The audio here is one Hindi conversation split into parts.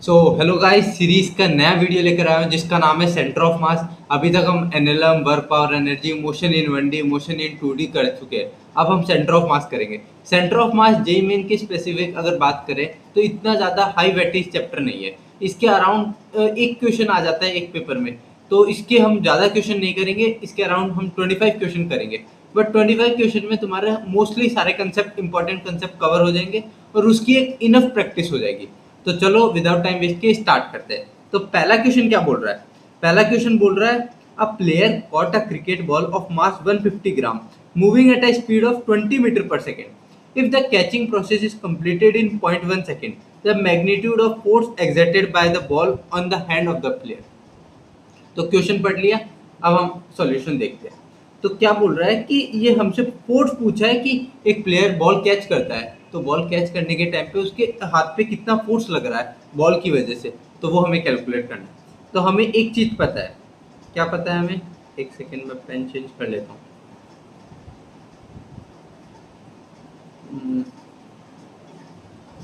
हेलो गाइस, सीरीज का नया वीडियो लेकर आया हूँ जिसका नाम है सेंटर ऑफ मास। अभी तक हम NLM, work, power, energy, motion in 1D, motion in 2D कर चुके हैं। अब हम सेंटर ऑफ मास करेंगे। Centre of mass JEE main की स्पेसिफिक अगर बात करें तो इतना ज़्यादा हाई वेटेज चैप्टर नहीं है। इसके अराउंड एक क्वेश्चन आ जाता है एक पेपर में, तो इसके हम ज़्यादा क्वेश्चन नहीं करेंगे। इसके अराउंड हम 25 क्वेश्चन करेंगे, बट 25 क्वेश्चन में तुम्हारे मोस्टली सारे कंसेप्ट, इंपॉर्टेंट कंसेप्ट कवर हो जाएंगे और उसकी एक इनफ प्रैक्टिस हो जाएगी। तो चलो विदाउट टाइम वेस्ट के स्टार्ट करते हैं। तो पहला क्वेश्चन क्या बोल रहा है? पहला क्वेश्चन बोल रहा है a player caught a cricket ball of mass 150 gram moving at a speed of 20 metre per second. If the catching process is completed in 0.1 second, the magnitude of force exerted by the ball on the hand of the player. तो क्वेश्चन पढ़ लिया, अब हम सॉल्यूशन देखते हैं। तो क्या बोल रहा है कि ये हमसे फोर्स पूछा है कि एक प्लेयर बॉल कैच करता है, तो बॉल कैच करने के टाइम पे उसके हाथ पे कितना फोर्स लग रहा है बॉल की वजह से, तो वो हमें कैलकुलेट करना है। तो हमें एक चीज पता है। क्या पता है हमें? एक सेकेंड में पेन चेंज कर लेता हूँ।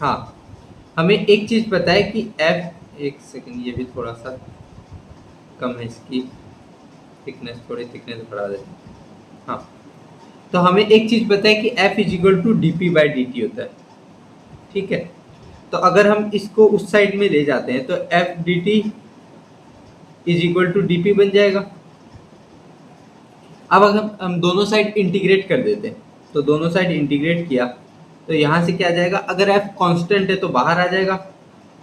हाँ, हमें एक चीज पता है कि एफ, एक सेकेंड, ये भी थोड़ा सा कम है, इसकी थिकनेस, थोड़ी थिकनेस बढ़ा देते हैं। हाँ, तो हमें एक चीज पता है कि F is equal to D P by D T होता है। ठीक है, तो अगर हम इसको उस साइड में ले जाते हैं तो F D T is equal to D P बन जाएगा। अब अगर हम दोनों साइड इंटीग्रेट कर देते हैं, तो दोनों साइड इंटीग्रेट किया तो यहाँ से क्या आ जाएगा? अगर एफ कांस्टेंट है तो बाहर आ जाएगा।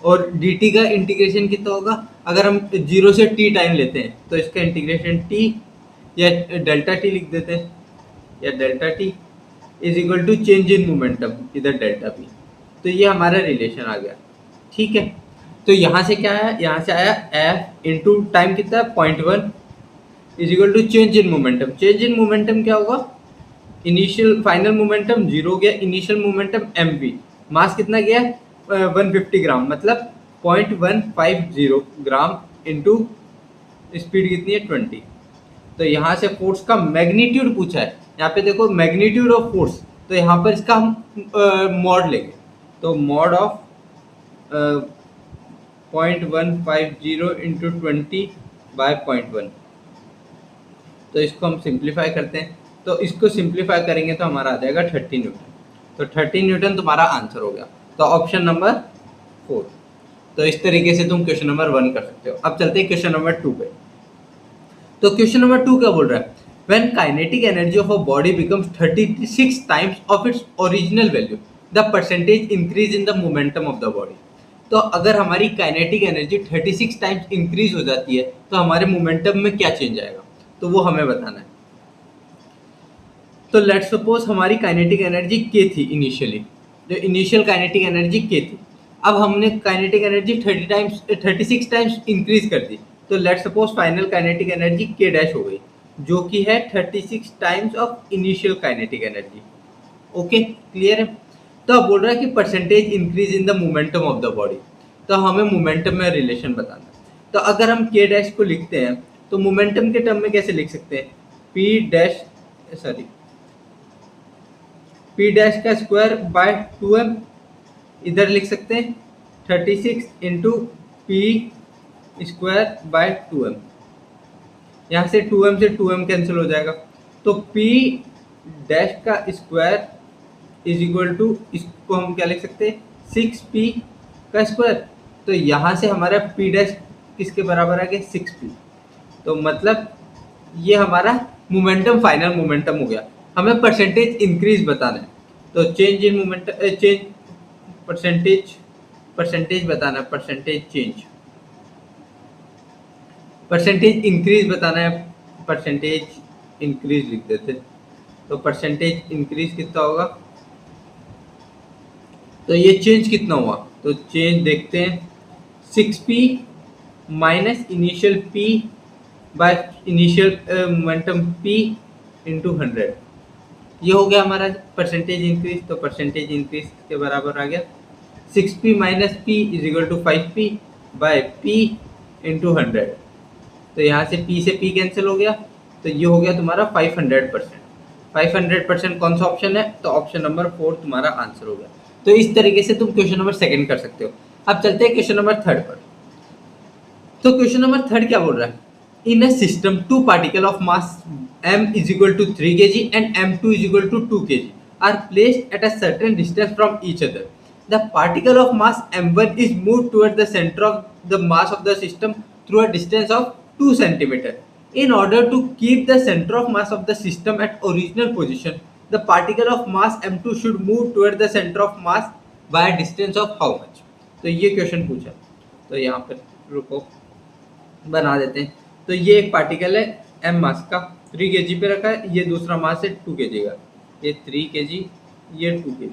और डी टी का इंटीग्रेशन कितना होगा? अगर हम 0 से टी टाइम लेते हैं तो इसका इंटीग्रेशन टी या डेल्टा टी लिख देते हैं, या delta T is equal to change in momentum, इधर डेल्टा पी। तो ये हमारा रिलेशन आ गया। ठीक है, तो यहाँ से क्या आया? यहाँ से आया एफ इंटू टाइम कितना है? 0.1 is equal to change in momentum. Change in momentum क्या होगा? इनिशियल फाइनल मोमेंटम 0 गया, initial momentum M V. Mass कितना गया? 150 ग्राम, मतलब 0.150 ग्राम इंटू स्पीड कितनी है? 20। तो यहाँ से फोर्स का मैग्नीट्यूड पूछा है। यहाँ पे देखो मैग्नीट्यूड ऑफ फोर्स, तो यहाँ पर इसका हम मॉड लेंगे। तो मॉड ऑफ 0.150 इंटू 20 बाय 0.1। तो इसको हम सिंप्लीफाई करते हैं, तो इसको सिंप्लीफाई करेंगे तो हमारा आ जाएगा 30 न्यूटन। तो 30 न्यूटन तुम्हारा आंसर हो गया। तो ऑप्शन नंबर 4। तो इस तरीके से तुम क्वेश्चन नंबर 1 कर सकते हो। अब चलते हैं क्वेश्चन नंबर 2 पे। तो क्वेश्चन नंबर 2 क्या बोल रहा है? When kinetic energy of a body becomes 36 times of its original value, the percentage increase in the momentum of the body। तो अगर हमारी काइनेटिक एनर्जी 36 टाइम्स इंक्रीज हो जाती है तो हमारे मोमेंटम में क्या चेंज आएगा, तो वो हमें बताना है। तो लेट्स सपोज हमारी काइनेटिक एनर्जी के थी इनिशियली, जो इनिशियल काइनेटिक एनर्जी के थी। अब हमने काइनेटिक एनर्जी 36 टाइम्स इंक्रीज कर दी, तो let's suppose final kinetic energy के डैश हो गई, जो कि है 36 times of initial kinetic energy. Okay, clear है? तो अब बोल रहा है कि percentage increase in the momentum of the body, तो हमें मोमेंटम में रिलेशन बताना है। तो अगर हम के डैश को लिखते हैं तो मोमेंटम के टर्म में कैसे लिख सकते हैं? P dash, sorry, P dash का स्क्वायर बाय 2m, इधर लिख सकते हैं 36 into P square by 2m। यहाँ से 2m से 2m कैंसिल हो जाएगा, तो p डैश का स्क्वायर इज इक्वल टू, इसको हम क्या लिख सकते हैं? 6p का स्क्वायर। तो यहाँ से हमारा p डैश किसके बराबर आ गया? 6p। तो मतलब ये हमारा मोमेंटम, फाइनल मोमेंटम हो गया। हमें परसेंटेज इंक्रीज बताना है, तो change in momentum, change percentage बताना है, परसेंटेज चेंज, परसेंटेज इंक्रीज बताना है, परसेंटेज इंक्रीज लिख देते। तो परसेंटेज इंक्रीज कितना होगा? तो ये चेंज कितना हुआ? तो चेंज देखते हैं, 6p minus initial p by initial momentum p into 100। ये हो गया हमारा परसेंटेज इंक्रीज। तो परसेंटेज इंक्रीज के बराबर आ गया 6p minus p is equal to 5p by p into 100। तो यहाँ से p से p कैंसिल हो गया, तो ये हो गया तुम्हारा 500%। 500% कौन सा ऑप्शन है? तो ऑप्शन नंबर 4 तुम्हारा आंसर हो गया। तो इस तरीके से तुम क्वेश्चन नंबर 2 कर सकते हो। अब चलते हैं क्वेश्चन नंबर 3 पर। तो क्वेश्चन नंबर 3 क्या बोल रहा है? In a system two particle of mass m is equal to 3 kg and m2 is equal to 2 kg are placed at a certain distance from each other. The particle of mass m1 is moved toward the center of the mass of the system through a distance of 2 centimeter. In order to keep the center of mass of the system at original position, the particle of mass m2 should move toward the center of mass by a distance of how much? तो ये क्वेश्चन पूछा, तो यहाँ पर रुको बना देते हैं। तो ये एक पार्टिकल है m मास का, 3 kg पे रखा है, ये दूसरा मास है 2 kg का, ये 3 kg, ये 2 kg,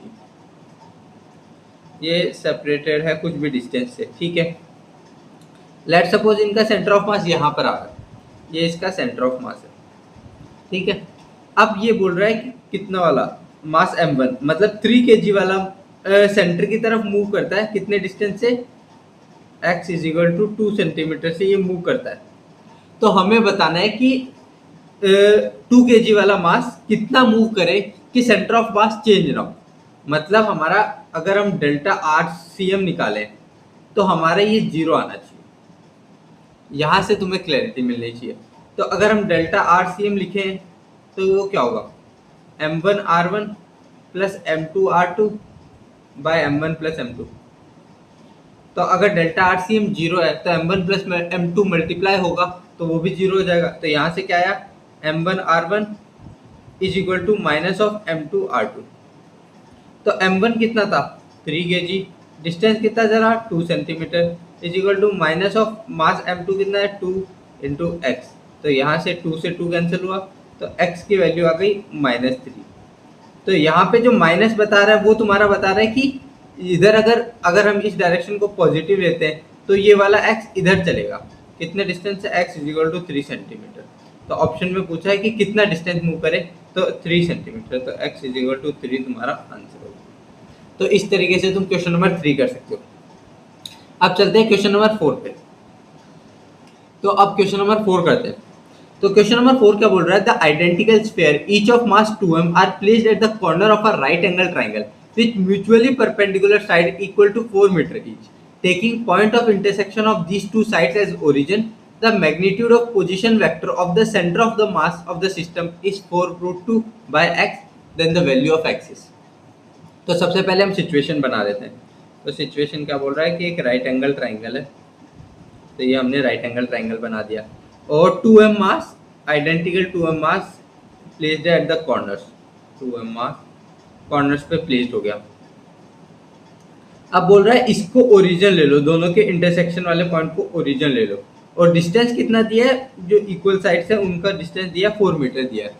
ये सेपरेटेड है कुछ भी डिस्टेंस से, ठीक है। लेट सपोज इनका सेंटर ऑफ मास यहाँ पर आ रहा है, ये इसका सेंटर ऑफ मास है, ठीक है। अब ये बोल रहा है कि कितना वाला मास m1 मतलब 3 kg वाला सेंटर की तरफ मूव करता है, कितने डिस्टेंस से, x is equal to 2 centimetre से ये मूव करता है। तो हमें बताना है कि 2 kg वाला मास कितना मूव करे कि सेंटर ऑफ मास चेंज ना हो। मतलब हमारा अगर हम डेल्टा आर सी एम निकालें तो हमारा ये 0 आना चाहिए, यहाँ से तुम्हें क्लैरिटी मिलनी चाहिए। तो अगर हम डेल्टा आर सी एम लिखें तो वो क्या होगा, m1 r1 plus m2 r2 bye m1 plus m2। तो अगर डेल्टा आर सी एम 0 है तो m1 प्लस m2 मल्टीप्लाई होगा तो वो भी 0 हो जाएगा। तो यहाँ से क्या आया, m1 r1 is equal to minus of m2 r2। तो m1 कितना था 3 kg, डिस्टेंस कितना जरा 2 centimetre, is equal to minus of mass m2 कितना है 2 इंटू एक्स। तो यहाँ से 2 से 2 कैंसिल हुआ तो x की वैल्यू आ गई -3। तो यहाँ पे जो माइनस बता रहा है वो तुम्हारा बता रहा है कि इधर अगर हम इस डायरेक्शन को पॉजिटिव लेते हैं तो ये वाला x इधर चलेगा, कितने डिस्टेंस से x is equal to 3 centimetre. तो ऑप्शन में पूछा है कि कितना डिस्टेंस मूव करे तो 3 सेंटीमीटर, तो x इज इक्वल टू 3 तुम्हारा आंसर होगा। तो इस तरीके से तुम क्वेश्चन नंबर 3 कर सकते हो। अब चलते हैं क्वेश्चन नंबर 4 पे। तो अब क्वेश्चन नंबर 4 करते हैं। तो क्वेश्चन नंबर 4 क्या बोल रहा है, the identical sphere each of mass 2m are placed at the corner of a right angle triangle with mutually perpendicular side equal to 4 meter each. Taking point of intersection of these two sides as origin, the magnitude of position vector of the center of the mass of the system is 4√2 by x, then the value of x is. तो सबसे पहले हम सिचुएशन बना देते हैं। तो सिचुएशन क्या बोल रहा है कि एक राइट एंगल ट्राइंगल है, तो ये हमने राइट एंगल ट्राइंगल बना दिया और 2m mass, identical 2m mass placed at the corners, 2m mass corners पे प्लेस्ड हो गया। अब बोल रहा है इसको ओरिजिन ले लो, दोनों के इंटरसेक्शन वाले पॉइंट को ओरिजिन ले लो और डिस्टेंस कितना दिया है, जो इक्वल साइड्स है उनका डिस्टेंस दिया 4 मीटर दिया है।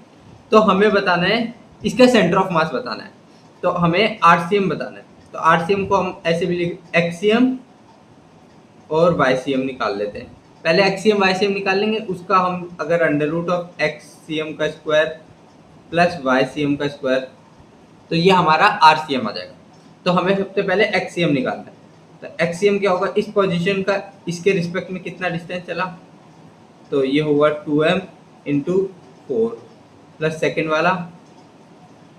तो हमें बताना है इसका सेंटर ऑफ मास बताना है, तो हमें आरसीएम बताना है। तो आरसीएम को हम ऐसे भी लिख, एक्सीएम और वाईसीएम निकाल लेते हैं। पहले एक्सीएम वाईसीएम निकाल लेंगे, उसका हम अगर अंडर रूट ऑफ एक्सीएम का स्क्वायर प्लस वाईसीएम का स्क्वायर, तो ये हमारा आरसीएम आ जाएगा। तो हमें सबसे पहले एक्सीएम निकालना है। तो एक्सीएम क्या होगा, इस पोजीशन का इसके रिस्पेक्ट में कितना डिस्टेंस चला, तो ये होगा 2m इंटू 4 प्लस सेकेंड वाला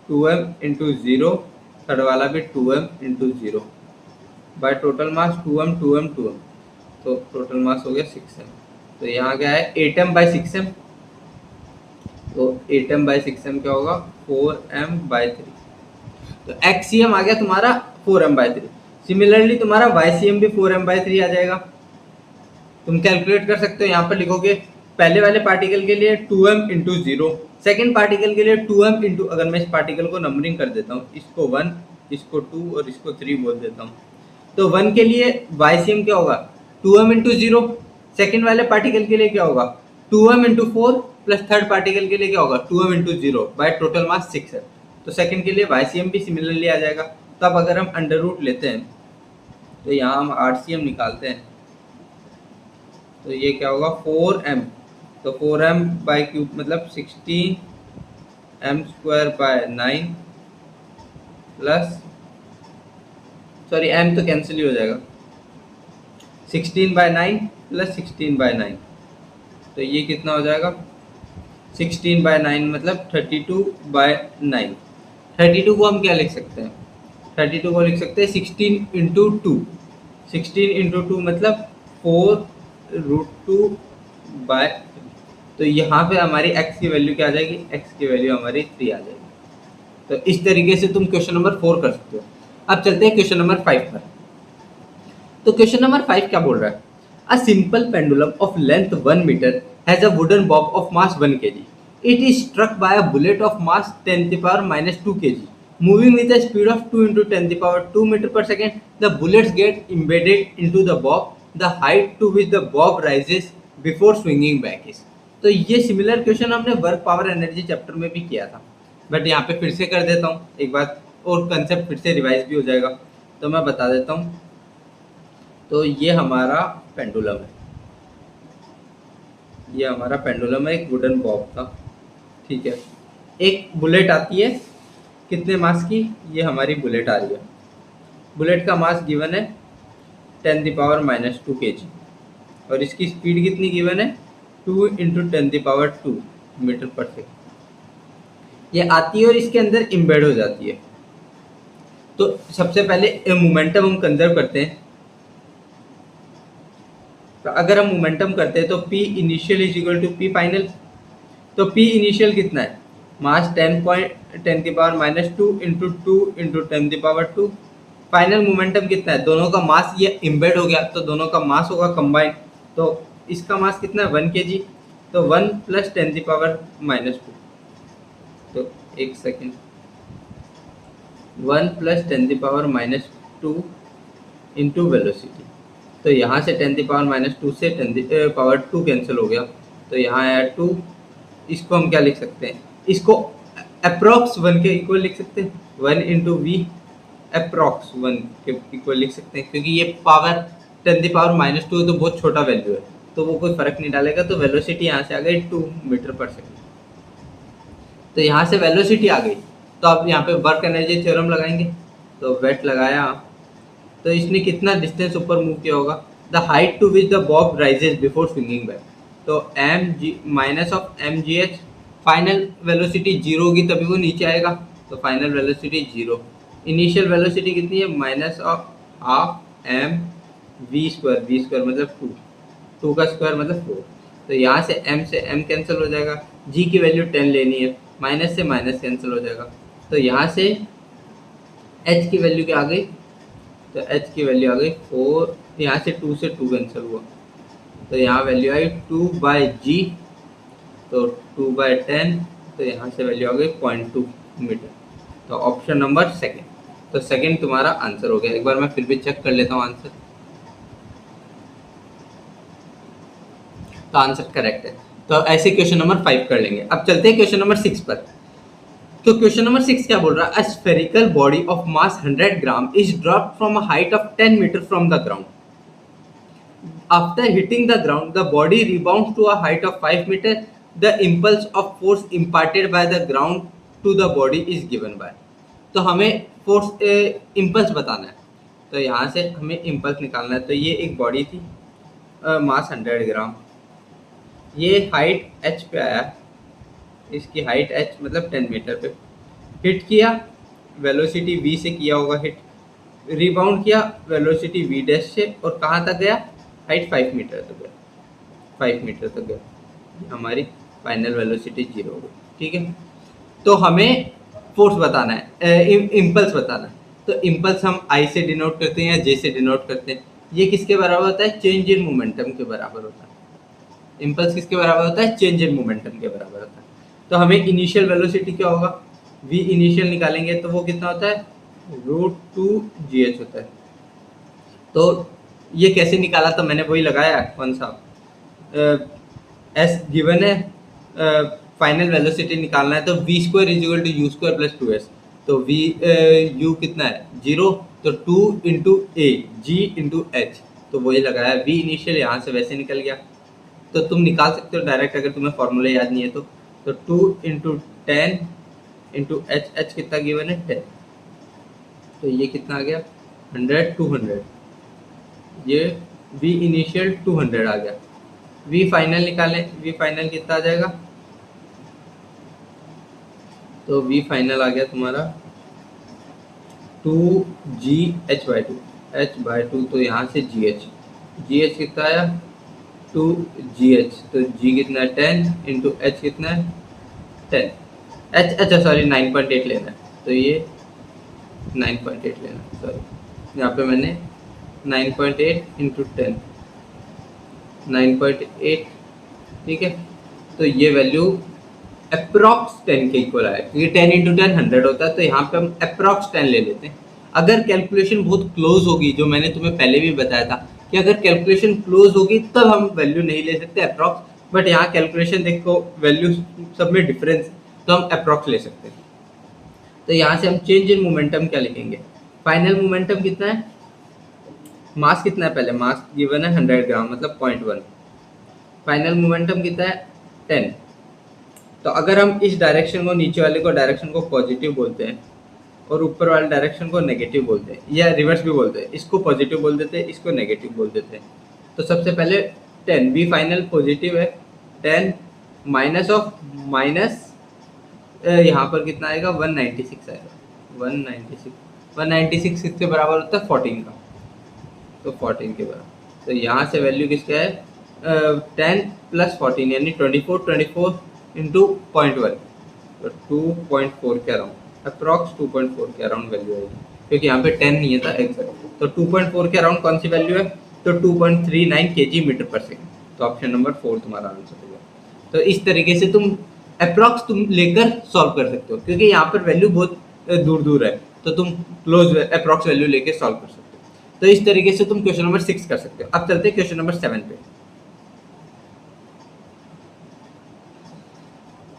2m इंटू 0, थर्ड वाला भी 2m into 0 by total mass 2m 2m 2m, तो टोटल मास हो गया 6m। तो यहाँ क्या है 8m बाई 6m, तो 8m बाई 6m क्या होगा 4m बाई 3। तो एक्सीएम आ गया तुम्हारा 4m बाई 3। सिमिलरली तुम्हारा वाईसीएम भी 4m बाई 3 आ जाएगा। तुम कैलकुलेट कर सकते हो, यहाँ पर लिखोगे पहले वाले पार्टिकल के लिए 2m इंटू 0, सेकेंड पार्टिकल के लिए 2m इंटू, अगर मैं इस पार्टिकल को नंबरिंग कर देता हूँ, इसको 1, इसको 2 और इसको 3 बोल देता हूँ, तो 1 के लिए वाईसीएम क्या होगा 2m इंटू 0, सेकेंड वाले पार्टिकल के लिए क्या होगा 2m into 4 plus third particle के लिए क्या होगा 2m into 0 by total mass 6 है। तो सेकंड के लिए वाईसीएम भी सिमिलरली आ जाएगा। तब अगर हम अंडर रूट लेते हैं तो यहाँ हम आरसीएम निकालते हैं, तो ये क्या होगा 4m, तो 4m बाई क्यूब मतलब 16m square by 9 plus, sorry m तो कैंसिल ही हो जाएगा, 16 बाय 9 प्लस 16 बाय 9, तो ये कितना हो जाएगा 16 बाय 9 मतलब 32 बाय 9। 32 को हम क्या लिख सकते हैं, 32 को लिख सकते हैं 16 इंटू 2, 16 इंटू टू मतलब 4√2 बाय, तो यहाँ पे हमारी x की वैल्यू क्या आ जाएगी, x की वैल्यू हमारी 3 आ जाएगी। तो इस तरीके से तुम क्वेश्चन नंबर 4 कर सकते हो। अब चलते हैं क्वेश्चन नंबर 5 पर। तो क्वेश्चन नंबर 5 क्या बोल रहा है, a simple pendulum of length 1 metre has a wooden bob of mass 1 kg. It is struck by a bullet of mass 10 to the power minus 2 kg. Moving with a speed of 2 into 10 to the power 2 meter per second, the bullets get embedded into the bob. The height to which the bob rises before swinging back is. तो ये सिमिलर क्वेश्चन हमने वर्क पावर एनर्जी चैप्टर में भी किया था, बट यहाँ पे फिर से कर देता हूँ एक बार, और कंसेप्ट फिर से रिवाइज भी हो जाएगा। तो मैं बता देता हूँ। तो ये हमारा पेंडुलम है, ये हमारा पेंडुलम है, एक वुडन बॉब का, ठीक है। एक बुलेट आती है कितने मास की, ये हमारी बुलेट आ रही है। बुलेट का मास गिवन है 10 द पावर माइनस 2 kg, और इसकी स्पीड कितनी गिवन है 2 into 10 the power 2 metre per second. ये आती है और इसके अंदर इम्बेड हो जाती है। तो सबसे पहले मोमेंटम हम कंजर्व करते हैं। तो अगर हम मोमेंटम करते हैं तो P initial is equal to P final. तो P इनिशियल कितना है, मास 10 की पावर माइनस 2 इंटू 2 इंटू 10 की पावर 2। फाइनल मोमेंटम कितना है, दोनों का मास ये इम्बेड हो गया तो दोनों का मास होगा कंबाइंड। तो इसका मास कितना है 1 kg, तो 1 प्लस 10 की पावर माइनस 2। तो एक सेकेंड, 1 प्लस 10 की पावर माइनस 2 इंटू वेलोसिटी। तो यहाँ से 10 की पावर माइनस 2 से 10 की पावर 2 कैंसिल हो गया, तो यहाँ आया 2। इसको हम क्या लिख सकते हैं, इसको अप्रॉक्स 1 के इक्वल लिख सकते हैं, 1 इंटू वी अप्रॉक्स 1 के इक्वल लिख सकते हैं, क्योंकि ये पावर 10 की पावर माइनस 2 तो बहुत छोटा वैल्यू है, तो वो कोई फर्क नहीं डालेगा। तो वेलोसिटी यहाँ से आ गई 2 मीटर पर सेकेंड। तो यहाँ से वेलोसिटी आ गई, तो अब यहाँ पे वर्क एनर्जी थ्योरम लगाएंगे। तो वेट लगाया, तो इसने कितना डिस्टेंस ऊपर मूव किया होगा, the height to which the bob rises before swinging back. तो M G minus of M G H, final velocity zero होगी तभी वो नीचे आएगा, तो final velocity zero. Initial velocity कितनी है, minus of half M we square मतलब 2 का स्क्वायर मतलब 4। तो यहाँ से m कैंसिल हो जाएगा, g की वैल्यू 10 लेनी है, माइनस से माइनस कैंसिल हो जाएगा। तो यहाँ से h की वैल्यू क्या आ गई, तो h की वैल्यू आ गई 4, यहाँ से 2 से 2 कैंसिल हुआ, तो यहाँ वैल्यू आई 2/g, तो 2/10, तो यहाँ से वैल्यू आ गई 0.2 मीटर। तो ऑप्शन नंबर सेकेंड, तो सेकेंड तुम्हारा आंसर हो गया। एक बार मैं फिर भी चेक कर लेता हूँ आंसर, तो आंसर करेक्ट है। तो ऐसे क्वेश्चन नंबर 5 कर लेंगे। अब चलते हैं क्वेश्चन नंबर 6 पर। तो क्वेश्चन नंबर 6 क्या बोल रहा है, a spherical body of mass 100 gram is dropped from a height of 10 metre from the ground. After hitting the ground, the body rebounds to a height of 5 meters. The impulse of force imparted by the ground to the body is given by। तो हमें फोर्स इम्पल्स बताना है, तो यहाँ से हमें इम्पल्स निकालना है। तो ये एक बॉडी थी, मास 100 ग्राम, ये हाइट h पे आया, इसकी हाइट h मतलब 10 मीटर पे हिट किया, वेलोसिटी v से किया होगा हिट, रिबाउंड किया वेलोसिटी v डैश से, और कहाँ तक गया, हाइट 5 मीटर तक गया, 5 मीटर तक गया, हमारी फाइनल वेलोसिटी 0 हो गई, ठीक है। तो हमें फोर्स बताना है, इम्पल्स बताना है। तो इम्पल्स हम I से डिनोट करते हैं या J से डिनोट करते हैं। ये किसके बराबर होता है, चेंज इन मोमेंटम के बराबर होता है। इम्पल्स किसके बराबर होता है, चेंज इन मोमेंटम के बराबर होता है। तो हमें इनिशियल वेलोसिटी क्या होगा, v इनिशियल निकालेंगे तो वो कितना होता है, √2gh होता है। तो ये कैसे निकाला, तो मैंने वही लगाया, कौन सा s गिवन है, फाइनल वेलोसिटी निकालना है, तो v square is equal to u square plus 2s। तो v u कितना है 0, तो 2 into A G into H, तो वही लगाया, v इनिशियल यहाँ से वैसे निकल गया। तो तुम निकाल सकते हो डायरेक्ट अगर तुम्हें फॉर्मूला याद नहीं है तो 2 इंटू 10 इंटू एच, एच कितना गिवन है 10, तो ये कितना आ गया 100 200, ये v इनिशियल 200 आ गया। v फाइनल निकालें, v फाइनल कितना आ जाएगा, तो v फाइनल आ गया तुम्हारा 2gh/2। h/2, तो यहाँ से GH कितना आया 2GH, तो G कितना है 10 इंटू H कितना है 10, H अच्छा सॉरी 9.8 लेना है, तो ये 9.8 लेना है, सॉरी यहाँ पे मैंने 9.8 इंटू 10 9.8, ठीक है। तो ये वैल्यू अप्रॉक्स 10 के इक्वल आया, क्योंकि 10 इंटू 10 100 होता है, तो यहाँ पे हम अप्रॉक्स 10 ले लेते हैं। अगर कैलकुलेशन बहुत क्लोज होगी, जो मैंने तुम्हें पहले भी बताया था कि अगर कैलकुलेशन क्लोज होगी तब हम वैल्यू नहीं ले सकते अप्रॉक्स, बट यहाँ कैलकुलेशन देखो वैल्यू सब में डिफरेंस, तो हम अप्रॉक्स ले सकते हैं। तो यहाँ से हम चेंज इन मोमेंटम क्या लिखेंगे, फाइनल मोमेंटम कितना है, मास कितना है, पहले मास गिवन है 100 ग्राम मतलब 0.1, फाइनल मोमेंटम कितना है 10। तो अगर हम इस डायरेक्शन को, नीचे वाले को डायरेक्शन को पॉजिटिव बोलते हैं और ऊपर वाले डायरेक्शन को नेगेटिव बोलते हैं, या रिवर्स भी बोलते हैं, इसको पॉजिटिव बोल देते हैं, इसको नेगेटिव बोल देते हैं। तो सबसे पहले 10 बी फाइनल पॉजिटिव है, 10 माइनस ऑफ माइनस यहाँ पर कितना आएगा 196 आएगा, 196 किसके बराबर होता है 14 का, तो 14 के बराबर। तो यहाँ से वैल्यू किसका है 10 प्लस 14 यानी 24 इंटू 0.1, तो 2.4 के अराउंड, अप्रॉक्स 2.4 के अराउंड वैल्यू आएगी, क्योंकि यहाँ पे 10 नहीं है था एग्जैक्ट। तो 2.4 के अराउंड कौन सी वैल्यू है, तो 2.39 kg मीटर पर सेकेंड, तो ऑप्शन नंबर 4 तुम्हारा आंसर होगा। तो इस तरीके से तुम अप्रॉक्स तुम लेकर सॉल्व कर सकते हो, क्योंकि यहाँ पर वैल्यू बहुत दूर दूर है, तो तुम क्लोज अप्रॉक्स वैल्यू लेके सॉल्व कर सकते हो। तो इस तरीके से तुम क्वेश्चन नंबर 6 कर सकते हो। अब चलते हैं क्वेश्चन नंबर 7 पे।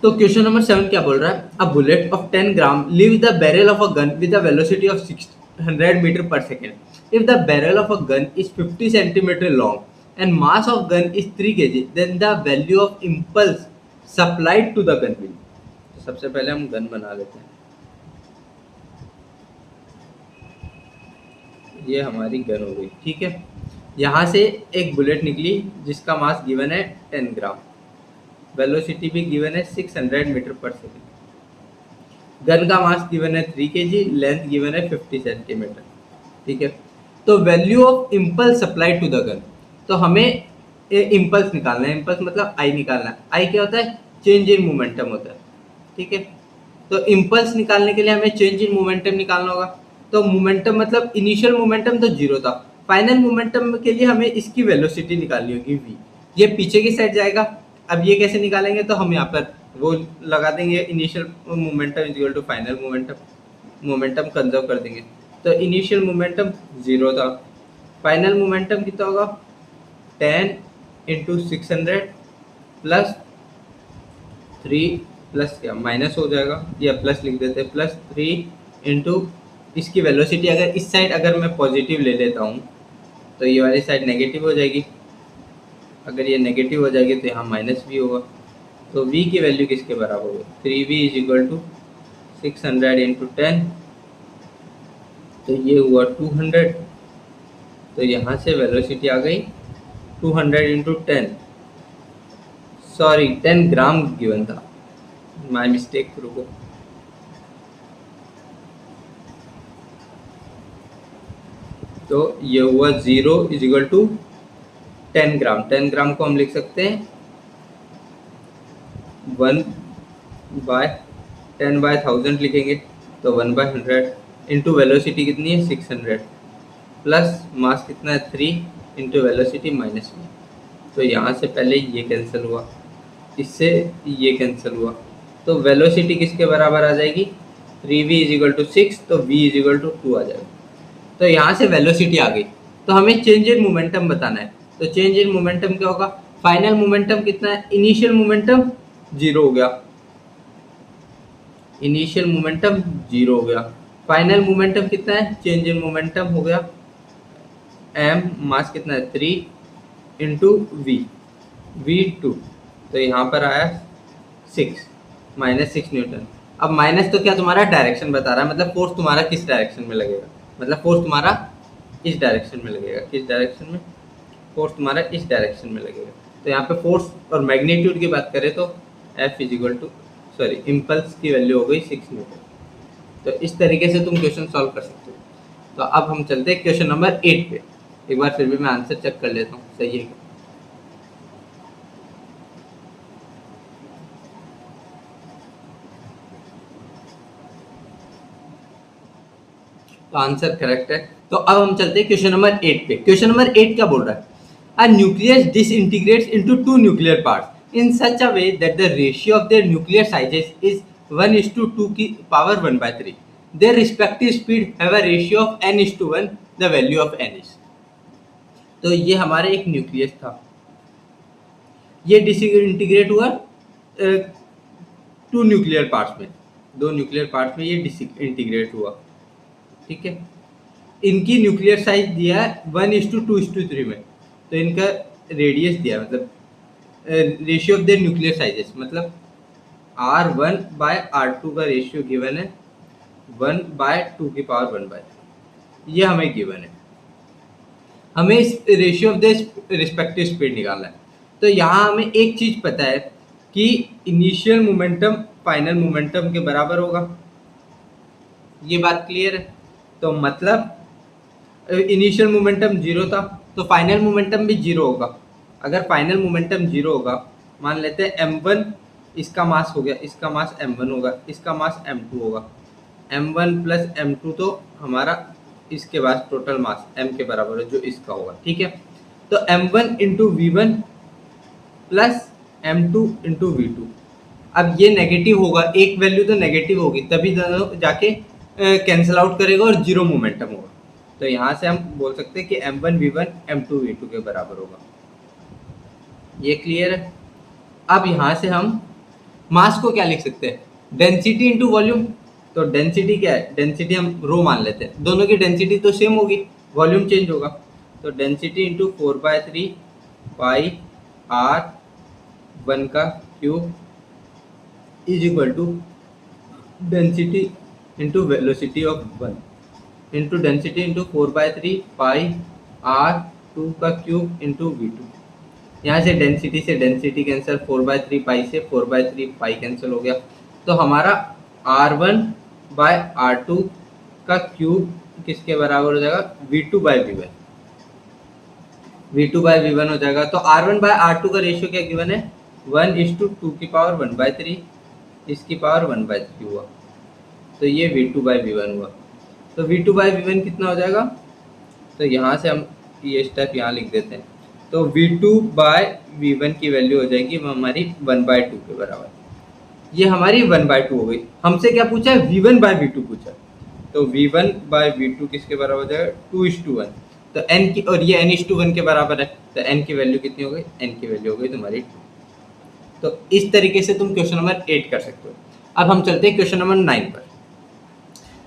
तो क्वेश्चन नंबर 7 क्या बोल रहा है, a bullet of 10 gram leave the barrel of a gun with a velocity of 600 metre per second. If the barrel of a gun is 50 centimetre long and mass of gun is 3 kg, then the value of impulse supplied to the gun will. तो सबसे पहले हम गन बना लेते हैं, ये हमारी गन हो गई, ठीक है। यहाँ से एक बुलेट निकली जिसका मास गिवन है 10 ग्राम, वेलोसिटी भी गिवन है 600 मीटर पर सेकेंड, गन का मास गिवन है 3 kg, लेंथ गिवन है 50 सेंटीमीटर, ठीक है। तो value of impulse supplied to the gun, तो हमें इम्पल्स निकालना है, इम्पल्स मतलब आई निकालना है। आई क्या होता है, चेंज इन मोमेंटम होता है, ठीक है। तो इम्पल्स निकालने के लिए हमें चेंज इन मोमेंटम निकालना होगा। तो मोमेंटम मतलब इनिशियल मोमेंटम तो 0 था, फाइनल मोमेंटम के लिए हमें इसकी वेलोसिटी निकालनी होगी v, ये पीछे की साइड जाएगा। अब ये कैसे निकालेंगे, तो हम यहाँ पर वो लगा देंगे, initial momentum is equal to final momentum conserve कर देंगे। तो इनिशियल मोमेंटम 0 था, फाइनल मोमेंटम कितना होगा 10 इंटू 600 प्लस 3 प्लस क्या माइनस हो जाएगा, या प्लस लिख देते हैं, प्लस 3 इंटू इसकी वेलोसिटी, अगर इस साइड अगर मैं पॉजिटिव ले लेता हूँ तो ये वाली साइड नेगेटिव हो जाएगी, अगर ये नेगेटिव हो जाएगी तो यहाँ माइनस भी होगा। तो v की वैल्यू किसके बराबर होगी, 3v is equal to 600 into 10, तो ये हुआ 200। तो यहाँ से वेलोसिटी आ गई 200 इंटू 10, सॉरी 10 ग्राम गिवन था, माय मिस्टेक, रुको। तो ये हुआ 0 इज इक्वल टू 10 ग्राम, 10 ग्राम को हम लिख सकते हैं 10/1000 लिखेंगे, तो 1/100 इंटू वेलोसिटी कितनी है 600 प्लस मास कितना है 3 इंटू वेलोसिटी माइनस में। तो यहाँ से पहले ये कैंसिल हुआ, इससे ये कैंसिल हुआ, तो वेलोसिटी किसके बराबर आ जाएगी 3v इज इक्वल टू 6, तो v इज इक्वल टू 2 आ जाएगा। तो यहाँ से वेलोसिटी आ गई, तो हमें चेंज इन मोमेंटम बताना है। तो चेंज इन मोमेंटम क्या होगा, फाइनल मोमेंटम कितना है, इनिशियल मोमेंटम 0 हो गया, इनिशियल मोमेंटम 0 हो गया, फाइनल मोमेंटम कितना है, चेंज इन मोमेंटम हो गया m, मास कितना है 3 इंटू v2, तो यहाँ पर आया 6 -6 न्यूटन। अब माइनस तो क्या तुम्हारा डायरेक्शन बता रहा है, मतलब फोर्स तुम्हारा किस डायरेक्शन में लगेगा, मतलब फोर्स तुम्हारा इस डायरेक्शन में लगेगा, किस डायरेक्शन में, फोर्स तुम्हारा इस डायरेक्शन में लगेगा। तो यहाँ पे फोर्स और मैग्नीट्यूड की बात करें तो F is equal to impulse की वैल्यू हो गई 6 न्यूटन। तो इस तरीके से तुम क्वेश्चन सॉल्व कर सकते हो। तो अब हम चलते हैं क्वेश्चन नंबर 8 पे। एक बार फिर भी मैं आंसर चेक कर लेता हूँ सही है क्या। तो आंसर करेक्ट है। तो अब हम चलते हैं क्वेश्चन नंबर 8 पे। क्वेश्चन नंबर 8 क्या बोल रहा है? A nucleus डिसइंटीग्रेट्स into two nuclear parts in such a way that the ratio of their nuclear sizes is 1:2 की power 1/3। Their respective speed have a ratio of n:1, the value of n is. तो ये हमारे एक न्यूक्लियस था, ये डिसइंटीग्रेट हुआ टू न्यूक्लियर पार्ट्स में, दो न्यूक्लियर पार्ट्स में ये डिसइंटीग्रेट हुआ। ठीक है, इनकी न्यूक्लियर साइज दिया है 1:2:3 में। तो इनका रेडियस दिया है, मतलब ratio of the nuclear sizes, मतलब R1/R2 का रेशियो गिवन है 1/2 की पावर 1/3, ये हमें गिवन है। हमें इस ratio of the respective speed निकालना है। तो यहाँ हमें एक चीज पता है कि इनिशियल मोमेंटम फाइनल मोमेंटम के बराबर होगा, ये बात क्लियर है। तो मतलब इनिशियल मोमेंटम जीरो था, तो फाइनल मोमेंटम भी जीरो होगा। अगर फाइनल मोमेंटम जीरो होगा, मान लेते हैं m1 इसका मास हो गया, इसका मास m1 होगा, इसका मास m2 होगा। m1 प्लस m2 तो हमारा इसके बाद टोटल मास m के बराबर है जो इसका होगा। ठीक है, तो m1 into V plus m2 into V. अब ये नेगेटिव होगा, एक वैल्यू तो नेगेटिव होगी, तभी दोनों जाके कैंसिल आउट करेगा और जीरो मोमेंटम होगा। तो यहाँ से हम बोल सकते हैं कि m1 v1 m2 v2 के बराबर होगा। ये क्लियर है। अब यहाँ से हम मास को क्या लिख सकते हैं? Density into volume. तो डेंसिटी क्या है? डेंसिटी हम रो मान लेते हैं, दोनों की डेंसिटी तो सेम होगी, वॉल्यूम चेंज होगा। तो डेंसिटी इंटू 4/3 पाई R1 का cube is equal to density into velocity of 1 into density into 4/3 pi R2 का क्यूब इंटू V2। यहाँ से डेंसिटी कैंसिल, 4/3 पाई से 4/3 पाई कैंसिल हो गया। तो हमारा R1/R2 का क्यूब किसके बराबर हो जाएगा? V2/V1। V2/V1 हो जाएगा। तो R1/R2 का रेशियो क्या गिवन है? 1:2 की पावर 1/3, इसकी पावर 1/3 हुआ। तो ये V2/V1 हुआ। तो V2/V1 कितना हो जाएगा? तो यहाँ से हम ये स्टेप यहाँ लिख देते हैं। तो V2/V1 की वैल्यू हो जाएगी वो हमारी 1/2 के बराबर। ये हमारी 1/2 हो गई। हमसे क्या पूछा है? V1/V2 पूछा। तो V1/V2 किसके बराबर हो जाएगा? 2:1। तो n की, और ये n:1 के बराबर है, तो n की वैल्यू कितनी हो गई? n की वैल्यू हो गई तुम्हारी 2। तो इस तरीके से तुम क्वेश्चन नंबर 8 कर सकते हो। अब हम चलते हैं क्वेश्चन नंबर 9 पर।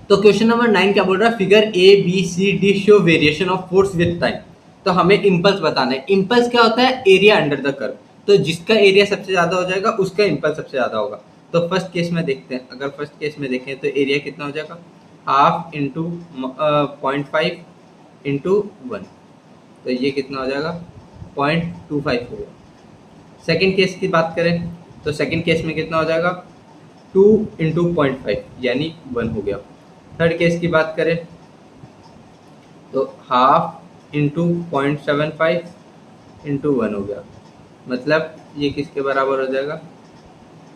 तो क्वेश्चन नंबर 9 क्या बोल रहा है? Figure ABCD show variation of force with time. तो हमें इम्पल्स बताना है। इम्पल्स क्या होता है? Area under the curve. तो जिसका एरिया सबसे ज्यादा हो जाएगा उसका इम्पल्स सबसे ज्यादा होगा। तो फर्स्ट केस में देखते हैं। अगर फर्स्ट केस में देखें तो एरिया कितना हो जाएगा? Half into 0.5 into 1। तो ये कितना हो जाएगा? 0.25 होगा। सेकेंड केस की बात करें तो सेकेंड केस में कितना हो जाएगा? 2 इंटू 0.5 यानी 1 हो गया। थर्ड केस की बात करें तो हाफ इंटू 0.75 इंटू 1 हो गया, मतलब ये किसके बराबर हो जाएगा?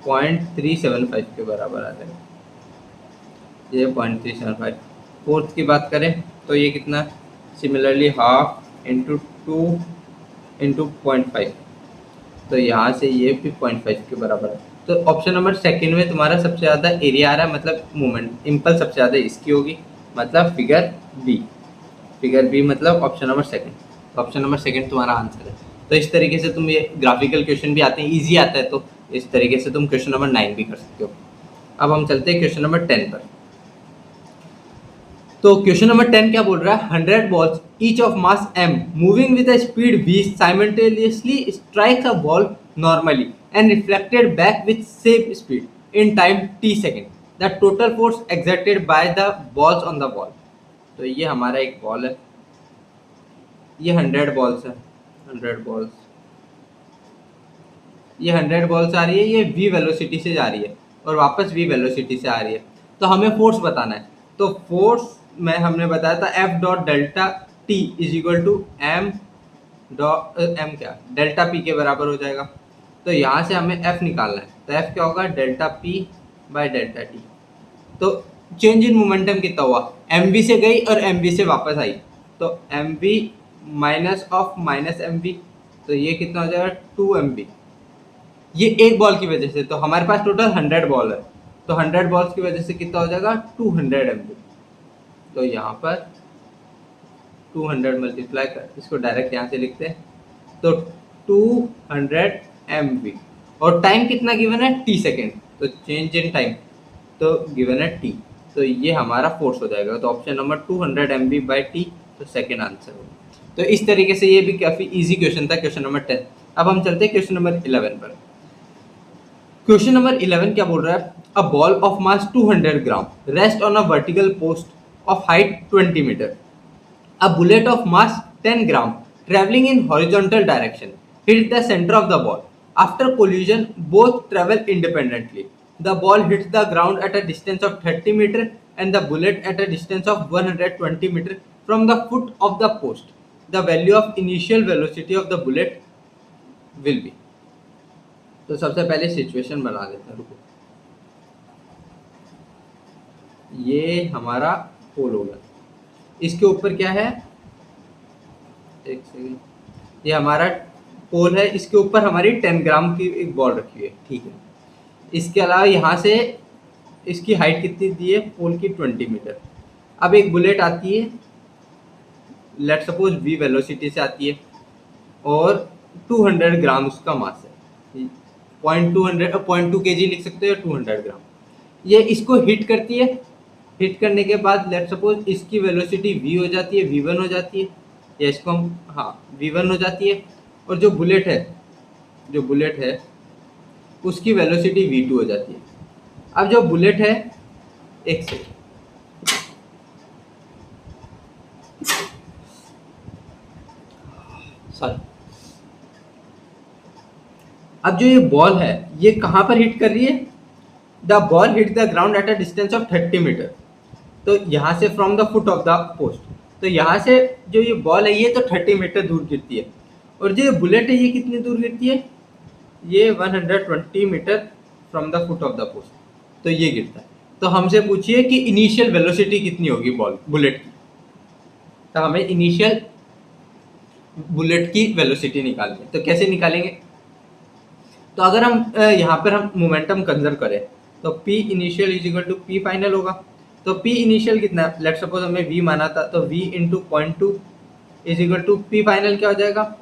0.375 के बराबर आ जाएगा, ये 0.375। फोर्थ की बात करें तो ये कितना? सिमिलरली हाफ इंटू 2 इंटू 0.5, तो यहाँ से ये भी 0.5 के बराबर है। तो ऑप्शन नंबर सेकंड में तुम्हारा सबसे ज़्यादा एरिया आ रहा है, मतलब मूवमेंट इम्पल्स सबसे ज़्यादा इसकी होगी, मतलब फिगर बी। फिगर बी मतलब option number second. Option number second तुम्हारा आंसर है। तो इस तरीके से तुम ये ग्राफिकल क्वेश्चन भी आते हैं, ईजी आता है, तो इस तरीके से तुम क्वेश्चन नंबर 9 भी कर सकते हो। अब हम चलते हैं क्वेश्चन नंबर 10 पर। तो क्वेश्चन नंबर 10 क्या बोल रहा है? 100 balls each of mass m moving with a speed v simultaneously strikes a ball normally and reflected back with same speed in time t second. The total force exerted by the balls on the ball. तो ये हमारा एक बॉल है, ये 100 बॉल्स है, 100 बॉल्स, ये 100 बॉल्स आ रही है, ये v वेलोसिटी से जा रही है और वापस v वेलोसिटी से आ रही है। तो हमें फोर्स बताना है। तो फोर्स में हमने बताया था F dot delta T is equal to M dot M क्या डेल्टा पी के बराबर हो जाएगा। तो यहाँ से हमें एफ निकालना है, तो एफ क्या होगा delta P bye delta t. तो चेंज इन मोमेंटम कितना हुआ, एम वी से गई और एम वी से वापस आई, तो M we minus of minus M we, तो ये कितना हो जाएगा 2 MV। ये एक बॉल की वजह से, तो हमारे पास टोटल 100 बॉल है, तो 100 बॉल्स की वजह से कितना हो जाएगा 200 MV। तो यहाँ पर 200 मल्टीप्लाई कर, इसको डायरेक्ट यहाँ से लिखते हैं, तो 200 MV। और टाइम कितना गिवन है t सेकेंड, तो चेंज इन टाइम तो गिवन है t, तो ये हमारा फोर्स हो जाएगा। तो option number 200 MV by t, तो सेकेंड आंसर होगा। तो इस तरीके से ये भी काफ़ी इजी क्वेश्चन था, क्वेश्चन नंबर 10। अब हम चलते हैं क्वेश्चन नंबर 11 पर। क्वेश्चन नंबर 11 क्या बोल रहा है, a ball of mass 200 gram rest on a vertical post of height 20 metre, a bullet of mass 10 gram travelling in horizontal direction hit the center of the ball. After collision, both travel independently. The ball hits the ground at a distance of 30 meter and the bullet at a distance of 120 meter from the foot of the post. The value of initial velocity of the bullet will be. तो सबसे पहले सिचुएशन बना लेते हैं, रुको। ये हमारा पोल होगा, इसके ऊपर क्या है, एक सेकेंड, ये हमारा पोल है, इसके ऊपर हमारी 10 ग्राम की एक बॉल रखी है, ठीक है। इसके अलावा यहाँ से इसकी हाइट कितनी दी है पोल की 20 मीटर। अब एक बुलेट आती है, लेट सपोज v वेलोसिटी से आती है और 200 ग्राम उसका मास है, 0.2 kg लिख सकते हो या 200 ग्राम। ये इसको हिट करती है, हिट करने के बाद लेट सपोज इसकी वेलोसिटी v हो जाती है, v1 हो जाती है, या इसको हम हाँ v1 हो जाती है, और जो बुलेट है उसकी वेलोसिटी v2 हो जाती है। अब जो बुलेट है, एक सेकेंड, सॉरी, अब जो ये बॉल है ये कहाँ पर हिट कर रही है, the ball hit the ground at a distance of 30 metre. तो यहाँ से from the foot of the post, तो यहाँ से जो ये बॉल है ये तो 30 मीटर दूर गिरती है, और जो ये बुलेट है ये कितनी दूर गिरती है, ये 120 metre from the foot of the post, तो ये गिरता है। तो हमसे पूछिए कि इनिशियल वेलोसिटी कितनी होगी बुलेट की, तो हमें इनिशियल बुलेट की वेलोसिटी निकालनी है। तो कैसे निकालेंगे, तो अगर हम यहाँ पर हम मोमेंटम कंजर्व करें तो P initial is equal to P final होगा। तो P इनिशियल कितना है, लेट सपोज हमें V माना था, तो V into 0.2 is equal to P final क्या हो जाएगा,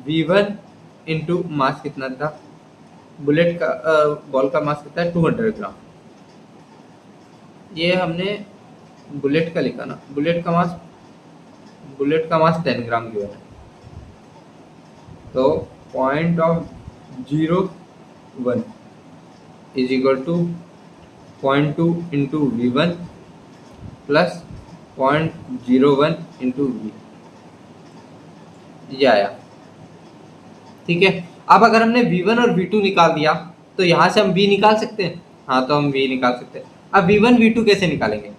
V1 इंटू मास कितना था बुलेट का, बॉल का मास कितना है 200 ग्राम। ये हमने बुलेट का लिखा ना, बुलेट का मास 10 ग्राम की है, तो 0.01 is equal to 0.2 into V1 plus 0.01 into V, ये आया, ठीक है। अब अगर हमने V1 और V2 निकाल दिया तो यहाँ से हम V निकाल सकते हैं, हाँ तो हम V निकाल सकते हैं। अब V1 V2 कैसे निकालेंगे,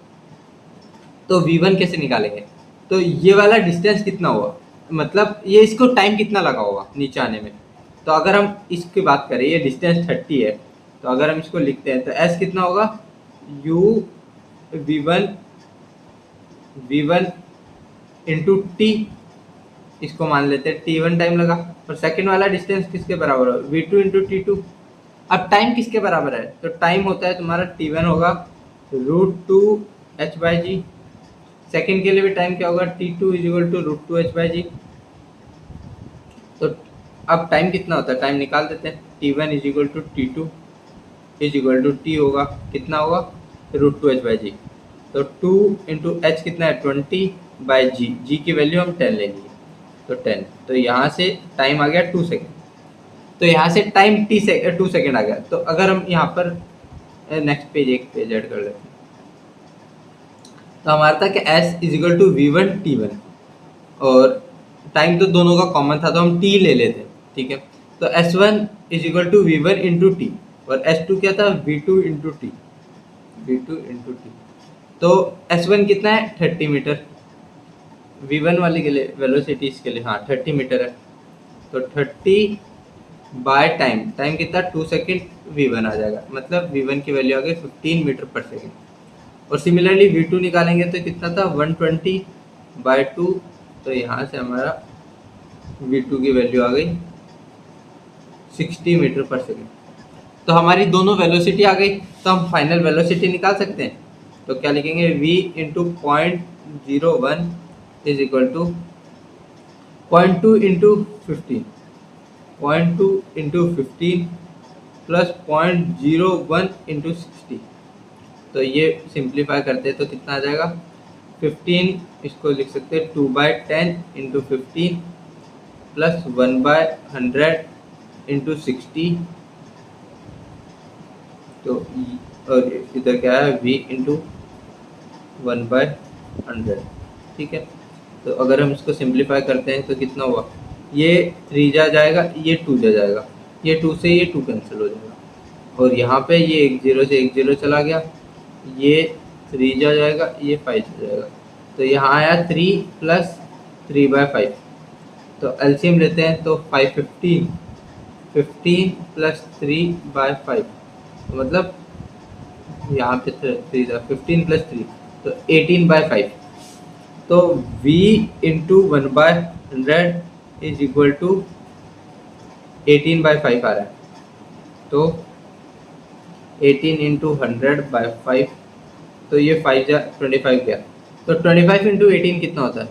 तो V1 कैसे निकालेंगे, तो ये वाला डिस्टेंस कितना हुआ, मतलब ये इसको टाइम कितना लगा होगा नीचे आने में। तो अगर हम इसकी बात करें, ये डिस्टेंस 30 है, तो अगर हम इसको लिखते हैं तो S कितना होगा, U V1 इंटू T, इसको मान लेते हैं T1 टाइम लगा, और सेकंड वाला डिस्टेंस किसके बराबर होगा, V2 इंटू T2। अब टाइम किसके बराबर है, तो टाइम होता है तुम्हारा T1 होगा √2h/g, सेकंड के लिए भी टाइम क्या होगा, T2 is equal to √2h/g। तो अब टाइम कितना होता है, टाइम निकाल देते हैं, T1 is equal to T2 is equal to T होगा, कितना होगा √2h/g। तो 2 इंटू h कितना है 20/g, g की वैल्यू हम 10 लेंगे, तो 10, तो यहाँ से टाइम आ गया 2 सेकेंड, तो यहाँ से टाइम 2 सेकेंड आ गया। तो अगर हम यहाँ पर नेक्स्ट पेज एक पेज ऐड कर लेते हैं, तो हमारा था कि S is equal to V1 T1, और टाइम तो दोनों का कॉमन था तो हम T ले लेते हैं, ठीक है। तो S1 is equal to V1 into T, और S2 क्या था V2 इंटू T, तो S1 कितना है 30 मीटर, V1 वाले के लिए वेलोसिटी इसके लिए हाँ 30 मीटर है, तो 30 बाय टाइम, टाइम कितना 2 सेकेंड V1 आ जाएगा, मतलब V1 की वैल्यू आ गई 15 मीटर पर सेकेंड। और सिमिलरली V2 निकालेंगे तो कितना था 120 बाय 2, तो यहाँ से हमारा V2 की वैल्यू आ गई 60 मीटर पर सेकेंड। तो हमारी दोनों वेलोसिटी आ गई, तो हम फाइनल वेलोसिटी निकाल सकते हैं। तो क्या लिखेंगे v into 0.01 is equal to 0.2 into 15, 0.2 into 15 plus 0.01 into 60। तो ये सिंप्लीफाई करते हैं तो कितना आ जाएगा 15, इसको लिख सकते हैं 2/10 इंटू 15 प्लस 1/100 इंटू 60। तो और इधर क्या है v इंटू 1/100, ठीक है। तो अगर हम इसको सिंप्लीफाई करते हैं तो कितना हुआ, ये 3 जा जाएगा, ये 2 जा जाएगा, ये 2 से ये 2 कैंसिल हो जाएगा, और यहाँ पे ये 1 0 से 1 0 चला गया, ये 3 जा जाएगा, ये 5 जा जाएगा। तो यहाँ आया 3 प्लस 3/5, तो एलसीएम लेते हैं तो 515, 15 प्लस 3/5, मतलब यहाँ पे 15 प्लस 3 तो 18/5। तो v into 1/100 is equal to 18/5 आ रहा है। तो 18 इंटू 100/5, तो ये 25 गया, तो 25 इंटू 18 कितना होता है,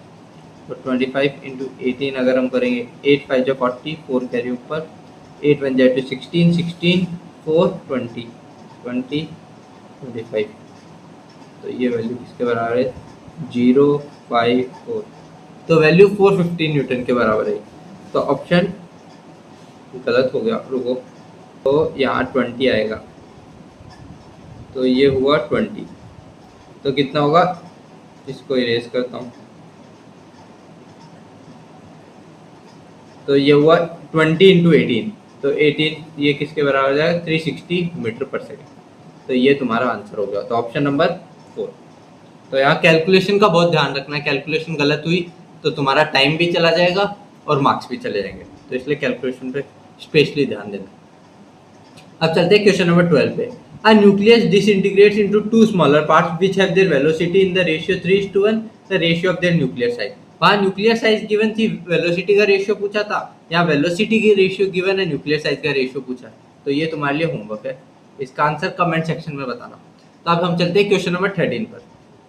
तो 25 इंटू 18 अगर हम करेंगे 8 5 40, 4 कैरी ऊपर, 8 1 जाए तो 16, 16 4 20, 20 25। तो ये वैल्यू किसके बराबर है 054, तो वैल्यू 415 न्यूटन के बराबर है। तो ऑप्शन गलत हो गया, रुको, तो यहाँ 20 आएगा, तो ये हुआ 20, तो कितना होगा, इसको इरेज करता हूँ, तो ये हुआ 20 इंटू 18, तो 18 ये किसके बराबर हो जाएगा 360 मीटर पर सेकेंड। तो ये तुम्हारा आंसर हो गया, तो ऑप्शन नंबर 4। तो यहाँ कैलकुलेशन का बहुत ध्यान रखना है, कैलकुलेशन गलत हुई तो तुम्हारा टाइम भी चला जाएगा और मार्क्स भी चले जाएंगे, तो इसलिए कैलकुलेशन पे स्पेशली ध्यान देना। अब चलते हैं क्वेश्चन नंबर 12 पे। A nucleus disintegrates into two smaller parts which have their velocity in the ratio 3:1, the ratio of their nuclear size। वहाँ न्यूक्लियर साइज गिवन थी, वेलोसिटी का रेशियो पूछा था, यहाँ वेलोसिटी की रेशियो गिवन है, न्यूक्लियर साइज का रेशियो पूछा है। तो ये तुम्हारे लिए होमवर्क है, इसका आंसर कमेंट सेक्शन में बताना। तो अब हम चलते हैं क्वेश्चन नंबर 13 पर।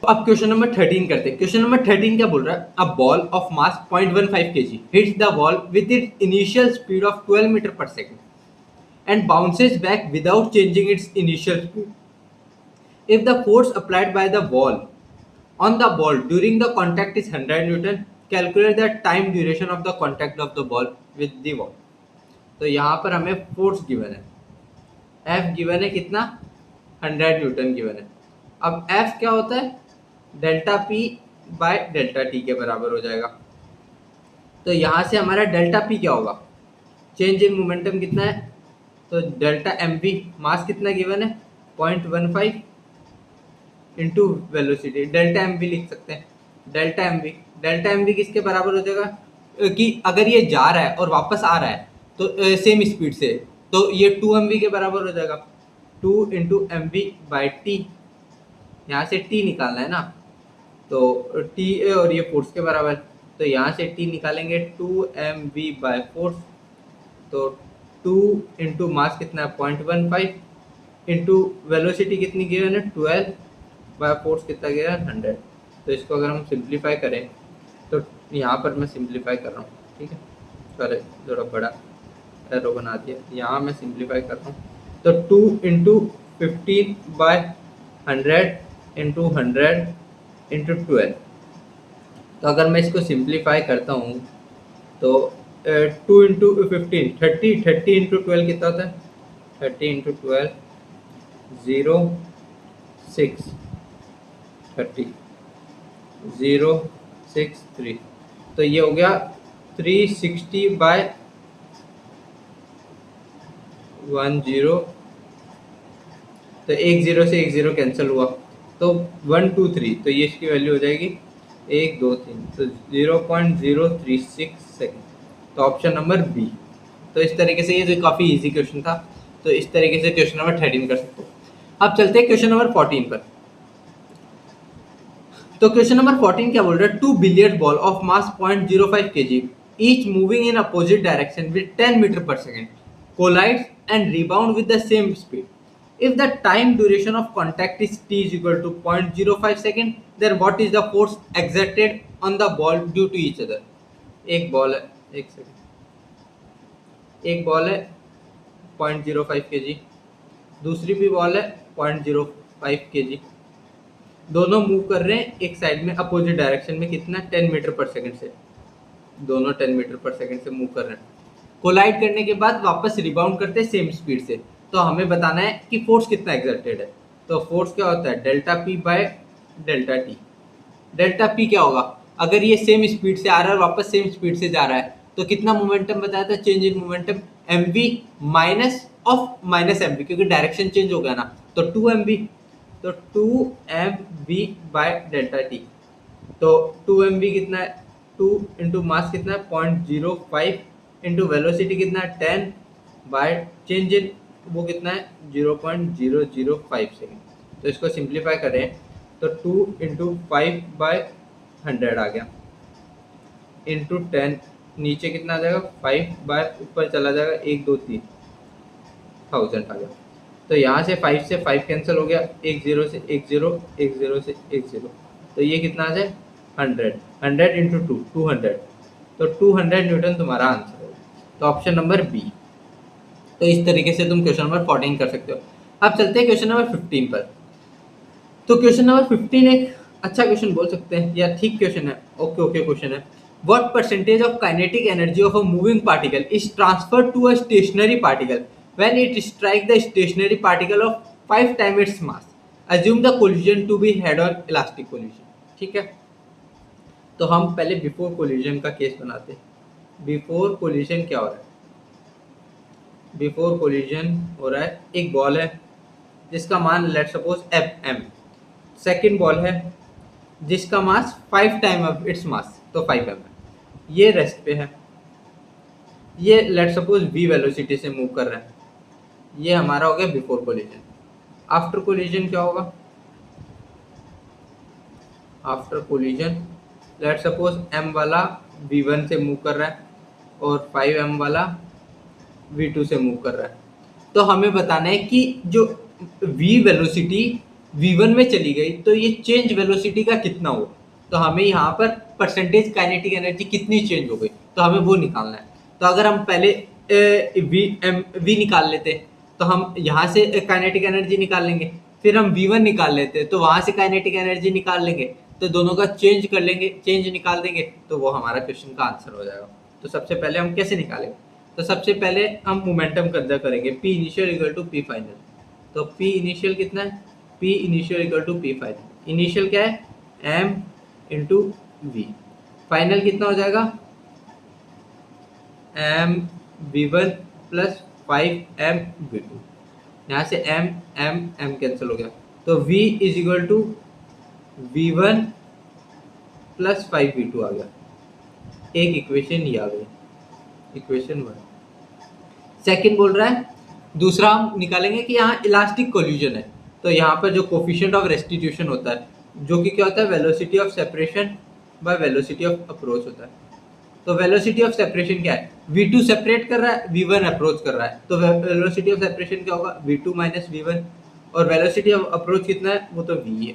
अब क्वेश्चन नंबर 13 करते हैं। क्वेश्चन नंबर 13 क्या बोल रहा है, a ball of mass 0.15 kg hits the wall with its initial speed of 12 metre per second and bounces back without changing its initial speed. If the force applied by the wall on the ball during the contact is 100 Newton, calculate the time duration of the contact of the ball with the wall। तो यहाँ पर हमें फोर्स गिवन है, F गिवन है कितना 100 न्यूटन गिवन है। अब F क्या होता है, delta P by delta T के बराबर हो जाएगा। तो यहाँ से हमारा डेल्टा P क्या होगा, चेंज इन मोमेंटम कितना है, तो डेल्टा एम वी, मास कितना गिवन है 0.15 into velocity, delta m v लिख सकते हैं, डेल्टा एम वी किसके बराबर हो जाएगा, कि अगर ये जा रहा है और वापस आ रहा है तो सेम स्पीड से, तो ये 2 एम वी के बराबर हो जाएगा, 2 into m v by t, यहाँ से टी निकालना है ना, तो टी और ये फोर्स के बराबर, तो यहाँ से टी निकालेंगे 2 एम वी बाई फोर्स, तो 2 इंटू मास कितना है 0.15 इंटू वेलोसिटी कितनी गिवन है 12 बाय फोर्स कितना गिवन है 100। तो इसको अगर हम सिंप्लीफाई करें तो यहाँ पर मैं सिंप्लीफाई कर रहा हूँ, ठीक है, सॉरी थोड़ा बड़ा एरो बना दिया, यहाँ मैं सिंप्लीफाई कर रहा हूँ, तो 2 इंटू 15 बाय 100 इंटू 100 इंटू 12। तो अगर मैं इसको सिंप्लीफाई करता हूँ तो 2 इंटू 15 30 इंटू 12 कितना होता है, 30 इंटू 12 0 6 30 0 6 3, तो ये हो गया 360 बाय 10, तो 1 0 से 1 0 कैंसिल हुआ, तो 1 2 3, तो ये इसकी वैल्यू हो जाएगी 1 2 3, तो 0.036 सेकेंड। तो ऑप्शन नंबर बी। तो इस तरीके से ये तो काफ़ी इजी क्वेश्चन था। तो इस तरीके से क्वेश्चन नंबर 13 कर सकते हो। अब चलते हैं क्वेश्चन नंबर 14 पर। तो क्वेश्चन नंबर 14 क्या बोल रहा है, 2 billiard ball of mass 0.05 kg each moving in opposite direction with 10 meter per second collides and rebound with the same speed. If the time duration of contact is t is equal to 0.05 second, then what is the force exerted on the ball due to each other? एक बॉल है, एक सेकंड, एक बॉल है 0.05 kg, दूसरी भी बॉल है 0.05 kg, दोनों मूव कर रहे हैं एक साइड में अपोजिट डायरेक्शन में, कितना 10 मीटर पर सेकंड से, दोनों 10 मीटर पर सेकंड से मूव कर रहे हैं। कोलाइड करने के बाद वापस रिबाउंड करते हैं सेम स्पीड से। तो हमें बताना है कि फोर्स कितना एक्सर्टेड है। तो फोर्स क्या होता है, delta P bye delta T. Delta P क्या होगा, अगर ये सेम स्पीड से आ रहा है और वापस सेम स्पीड से जा रहा है तो कितना मोमेंटम बताया था, change in momentum M we minus of minus M v, क्योंकि डायरेक्शन चेंज हो गया ना, तो 2 एम वी, तो 2 m v by delta t. तो 2 एम वी कितना है, 2 इंटू मास कितना है 0.05 इंटू वेलोसिटी कितना है 10 बाय चेंज इन वो कितना है 0.005 सेकेंड। तो इसको सिंप्लीफाई करें तो 2 इंटू 5 बाय 100 आ गया, इंटू 10 नीचे कितना आ जाएगा 5 बाय ऊपर चला जाएगा 1 2 3 1000 आ गया। तो यहाँ से 5 से 5 कैंसिल हो गया, 1 0 से 1 0, 1 0 से 1 0, तो ये कितना आ जाए 100, 100 इंटू 2 200, तो 200 न्यूटन तुम्हारा आंसर है। तो ऑप्शन नंबर बी। तो इस तरीके से तुम क्वेश्चन नंबर 14 कर सकते हो। अब चलते हैं क्वेश्चन नंबर 15 पर। तो क्वेश्चन नंबर 15 एक अच्छा क्वेश्चन बोल सकते हैं या ठीक क्वेश्चन है, ओके क्वेश्चन है। What percentage of kinetic energy of a moving particle is transferred to a stationary particle when it strike the stationary particle of 5 time its mass, assume the collision to be head on elastic collision. ठीक है, तो हम पहले बिफोर कोलिजन का केस बनाते हैं। बिफोर कोलिजन क्या हो रहा है, बिफोर कोलिजन हो रहा है, एक बॉल है जिसका मान let suppose f m, second ball है जिसका mass 5 time of its mass, तो 5 एम है, ये रेस्ट पे है, ये लेट सपोज v वेलोसिटी से मूव कर रहा है, ये हमारा हो गया बिफोर कोलिजन। आफ्टर कोलिजन क्या होगा, after collision let suppose m वाला v1 से मूव कर रहा है और 5m वाला v2 से मूव कर रहा है। तो हमें बताना है कि जो v वेलोसिटी v1 में चली गई तो ये चेंज वेलोसिटी का कितना हो। तो हमें यहाँ पर परसेंटेज काइनेटिक एनर्जी कितनी चेंज हो गई, तो हमें वो निकालना है। तो अगर हम पहले v निकाल लेते तो हम यहाँ से काइनेटिक एनर्जी निकाल लेंगे, फिर हम v1 निकाल लेते तो वहाँ से काइनेटिक एनर्जी निकाल लेंगे, तो दोनों का चेंज कर लेंगे, चेंज निकाल देंगे, तो वो हमारा क्वेश्चन का आंसर हो जाएगा। तो सबसे पहले हम कैसे निकालेंगे, तो सबसे पहले हम मोमेंटम कंसिडर करेंगे, P initial equal to P final. तो P इनिशियल कितना है, P initial equal to P final. Initial क्या है m इंटू वी, फाइनल कितना हो जाएगा m v1 plus 5m v2, यहाँ से m m m कैंसिल हो गया, तो v is equal to v1 plus 5v2 आ गया, एक इक्वेशन ये आ गई, इक्वेशन 1। सेकंड बोल रहा है, दूसरा हम निकालेंगे कि यहाँ इलास्टिक कोल्यूजन है, तो यहाँ पर जो कोफिशिएंट ऑफ रेस्टिट्यूशन होता है, जो कि क्या होता है velocity of separation by velocity of approach होता है। तो वेलोसिटी ऑफ सेपरेशन क्या है, v2 सेपरेट कर रहा है, v1 अप्रोच कर रहा है, तो वेलोसिटी ऑफ सेपरेशन क्या होगा v2 माइनस v1, और वेलोसिटी ऑफ अप्रोच कितना है वो तो v है,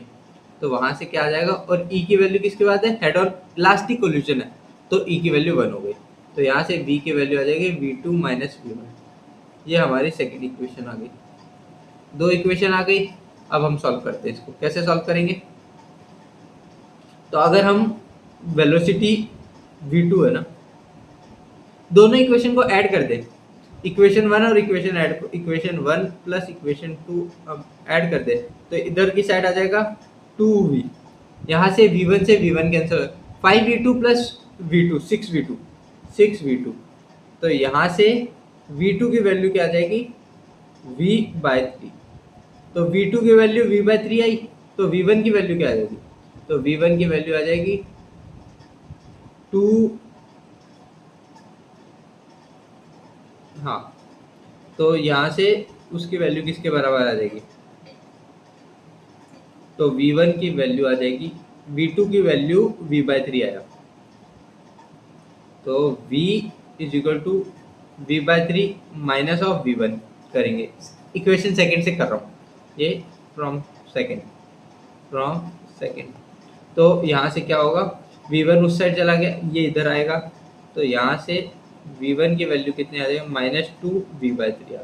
तो वहां से क्या आ जाएगा, और e की वैल्यू किसके बाद है, हेड ऑन इलास्टिक कोल्यूजन है, तो e की वैल्यू 1 हो गई, तो यहाँ से v की वैल्यू आ जाएगी v2 माइनस v1। ये हमारी सेकेंड इक्वेशन आ गई, दो इक्वेशन आ गई। अब हम सॉल्व करते हैं, इसको कैसे सॉल्व करेंगे, तो अगर हम वेलोसिटी v2 है ना, दोनों इक्वेशन को ऐड कर दें, इक्वेशन 1 और इक्वेशन 1 प्लस इक्वेशन 2 अब ऐड कर दें, तो इधर की साइड आ जाएगा 2v, यहाँ से v1 से v1 cancel, 5v2 plus v2 6v2, तो यहाँ से v2 की वैल्यू क्या आ जाएगी v/3, तो v2 की वैल्यू v/3 आई, तो v1 की वैल्यू क्या आ जाएगी? तो v1 की वैल्यू आ जाएगी 2, हाँ, तो यहाँ से उसकी वैल्यू किसके बराबर आ जाएगी? तो v1 की वैल्यू आ जाएगी, v2 की वैल्यू v/3 आया, तो v is equal to v/3 minus of v1 करेंगे। इक्वेशन सेकंड से कर रहा हूँ ये, फ्रॉम सेकंड, फ्रॉम सेकंड। तो यहाँ से क्या होगा, v1 उस साइड चला गया, ये इधर आएगा, तो यहाँ से v1 की वैल्यू कितनी आ जाएगी? -2v/3 आ गई।